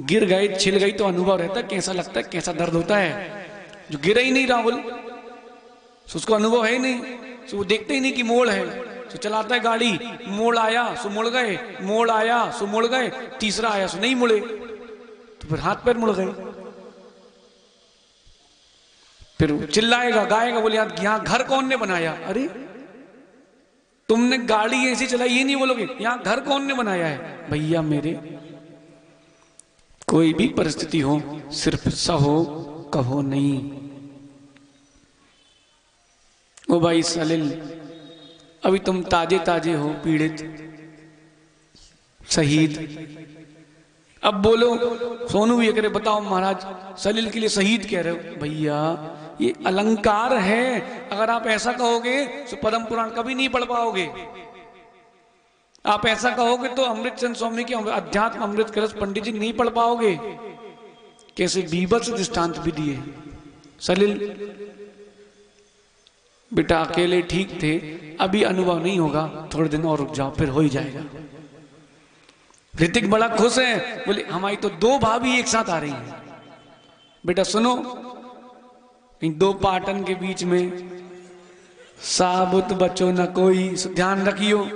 गिर गए, छिल गई तो अनुभव रहता है, कैसा लगता है, कैसा दर्द होता है। जो गिरा ही नहीं राहुल, उसको अनुभव है ही नहीं, तो वो देखते ही नहीं कि मोड़ है, तो चलाता है गाड़ी, मोड़ आया सो मुड़ गए, मोड़ आया सो मुड़ गए, तीसरा आया सो नहीं मुड़े, तो फिर हाथ पैर मुड़ गए। फिर चिल्लाएगा, गाएगा, बोले यहाँ घर कौन ने बनाया? अरे तुमने गाड़ी ऐसी चलाई, ये नहीं बोलोगे यहाँ घर कौन ने बनाया है? भैया मेरे, कोई भी परिस्थिति हो सिर्फ सहो, कहो नहीं। ओ भाई सलिल, अभी तुम ताजे ताजे हो, पीड़ित, शहीद। अब बोलो, सोनू भी करे, बताओ महाराज सलिल के लिए शहीद कह रहे हो। भैया ये अलंकार है, अगर आप ऐसा कहोगे तो पद्म पुराण कभी नहीं पढ़ पाओगे। आप ऐसा कहोगे तो अमृतचंद स्वामी के अध्यात्म अमृत कलश पंडित जी नहीं पढ़ पाओगे। कैसे बीभत्स दृष्टांत भी दिए। सलिल बेटा अकेले ठीक थे, अभी अनुभव नहीं होगा, थोड़े दिन और रुक जाओ फिर हो ही जाएगा। ऋतिक बड़ा खुश है, बोले हमारी तो 2 भाभी एक साथ आ रही हैं। बेटा सुनो, इन 2 पाटन के बीच में साबुत बचो न कोई, ध्यान रखियो।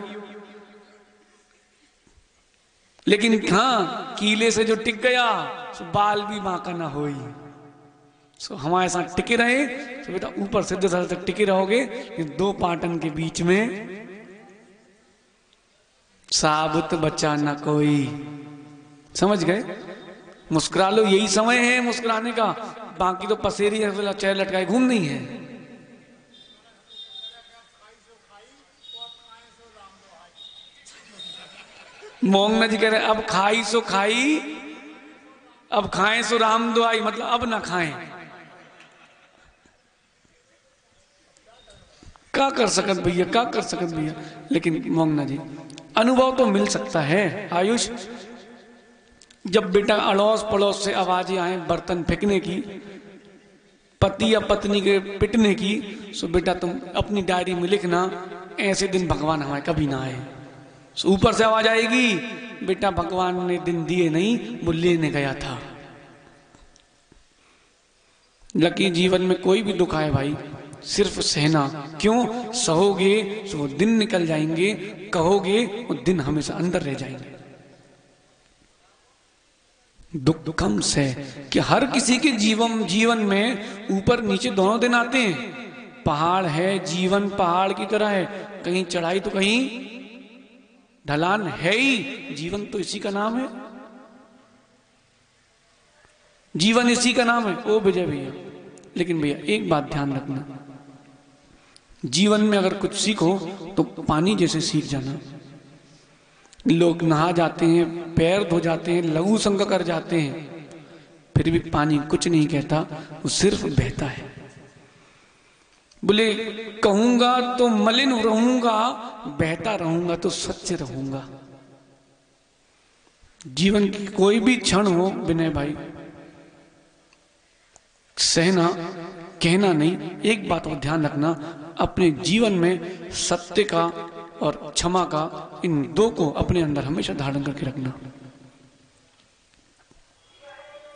लेकिन हाँ, कीले से जो टिक गया सो बाल भी मां का ना होई। सो हमारे साथ टिके रहे तो बेटा ऊपर सिद्ध साल तक टिके रहोगे। इन 2 पाटन के बीच में साबुत बच्चा ना कोई। समझ गए? मुस्कुरा लो, यही समय है मुस्कुराने का। बाकी तो पसेरी चेहरे लटकाए घूम नहीं है। मोंगना जी कह रहे अब खाई सो खाई, अब खाएं सो राम दुआई, मतलब अब ना खाएं। क्या कर सकत भैया, क्या कर सकत भैया। लेकिन मोंगना जी अनुभव तो मिल सकता है आयुष। जब बेटा अड़ोस पड़ोस से आवाजें आए बर्तन फेंकने की, पति या पत्नी के पिटने की, सो बेटा तुम अपनी डायरी में लिखना, ऐसे दिन भगवान हमारे कभी ना आए। ऊपर से आवाज आएगी, बेटा भगवान ने दिन दिए नहीं, वो लेने गया था। लकी जीवन में कोई भी दुख आए भाई, सिर्फ सहना। क्यों? सहोगे तो वो दिन निकल जाएंगे, कहोगे वो दिन हमेशा अंदर रह जाएंगे। दुखम से कि हर किसी के जीवन में ऊपर नीचे दोनों दिन आते हैं। पहाड़ है, जीवन पहाड़ की तरह है, कहीं चढ़ाई तो कहीं ढलान है ही। जीवन तो इसी का नाम है, जीवन इसी का नाम है। ओ विजय भैया, लेकिन भैया एक बात ध्यान रखना, जीवन में अगर कुछ सीखो तो पानी जैसे सीख जाना। लोग नहा जाते हैं, पैर धो जाते हैं, लघु संग कर जाते हैं, फिर भी पानी कुछ नहीं कहता, वो सिर्फ बहता है। बोले कहूंगा तो मलिन रहूंगा, बहता रहूंगा तो स्वच्छ रहूंगा। जीवन की कोई भी क्षण हो विनय भाई, सहना, कहना नहीं। एक बात और ध्यान रखना, अपने जीवन में सत्य का और क्षमा का, इन 2 को अपने अंदर हमेशा धारण करके रखना।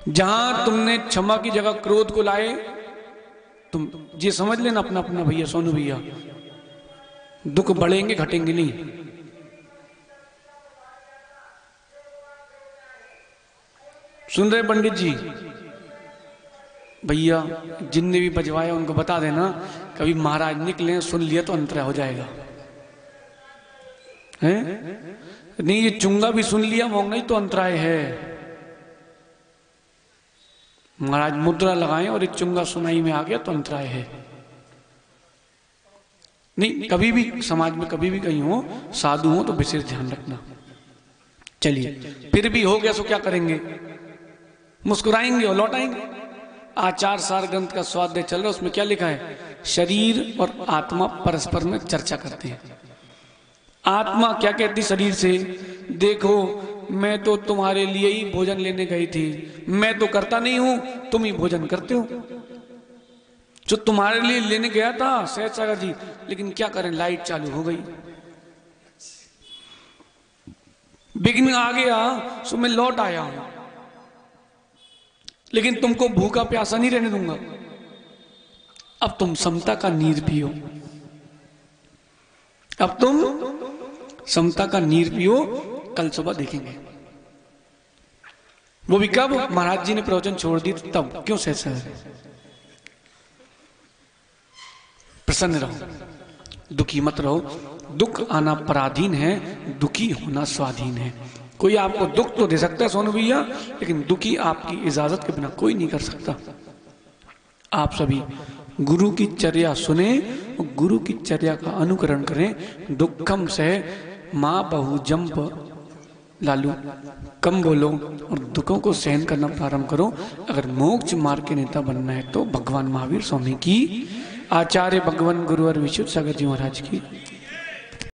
जहां तुमने क्षमा की जगह क्रोध को लाए, तुम ये समझ लेना अपना अपना भैया सोनू भैया, दुख बढ़ेंगे घटेंगे नहीं। सुन रहे पंडित जी? भैया जिनने भी बजवाया उनको बता देना, कभी महाराज निकले सुन लिया तो अंतरा हो जाएगा। है नहीं, ये चुंगा भी सुन लिया मोंगना ही तो अंतराय है। महाराज मुद्रा लगाएं और एक चुंगा सुनाई में आ गया तो अंतराय है। नहीं, कभी भी समाज में कभी भी कहीं हो, साधु हो तो विशेष ध्यान रखना। चलिए, फिर भी हो गया सो क्या करेंगे? मुस्कुराएंगे और लौटाएंगे। आचार सार ग्रंथ का स्वाध्याय चल रहा है, उसमें क्या लिखा है? शरीर और आत्मा परस्पर में चर्चा करते हैं। आत्मा क्या कहती शरीर से? देखो मैं तो तुम्हारे लिए ही भोजन लेने गई थी, मैं तो करता नहीं हूं, तुम ही भोजन करते हो। जो तुम्हारे लिए लेने गया था सहज सागर जी, लेकिन क्या करें, लाइट चालू हो गई, बिगन आ गया, सो मैं लौट आया हूं, लेकिन तुमको भूखा प्यासा नहीं रहने दूंगा। अब तुम समता का नीर पियो, अब तुम समता का नीर पियो, कल सुबह देखेंगे। वो भी कब? महाराज जी ने प्रवचन छोड़ दी तब। क्यों सहसा है? प्रसन्न रहो, दुखी मत रहो। दुख आना पराधीन है, दुखी होना स्वाधीन है। कोई आपको दुख तो दे सकता है सोनू भैया, लेकिन दुखी आपकी इजाजत के बिना कोई नहीं कर सकता। आप सभी गुरु की चर्या सुने, गुरु की चर्या का अनुकरण करें। दुखम से माँ बहू जंप लालू, कम बोलो और दुखों को सहन करना प्रारंभ करो। अगर मोक्ष मार्ग के नेता बनना है तो भगवान महावीर स्वामी की, आचार्य भगवान गुरु और विशुद्ध सागर जी महाराज की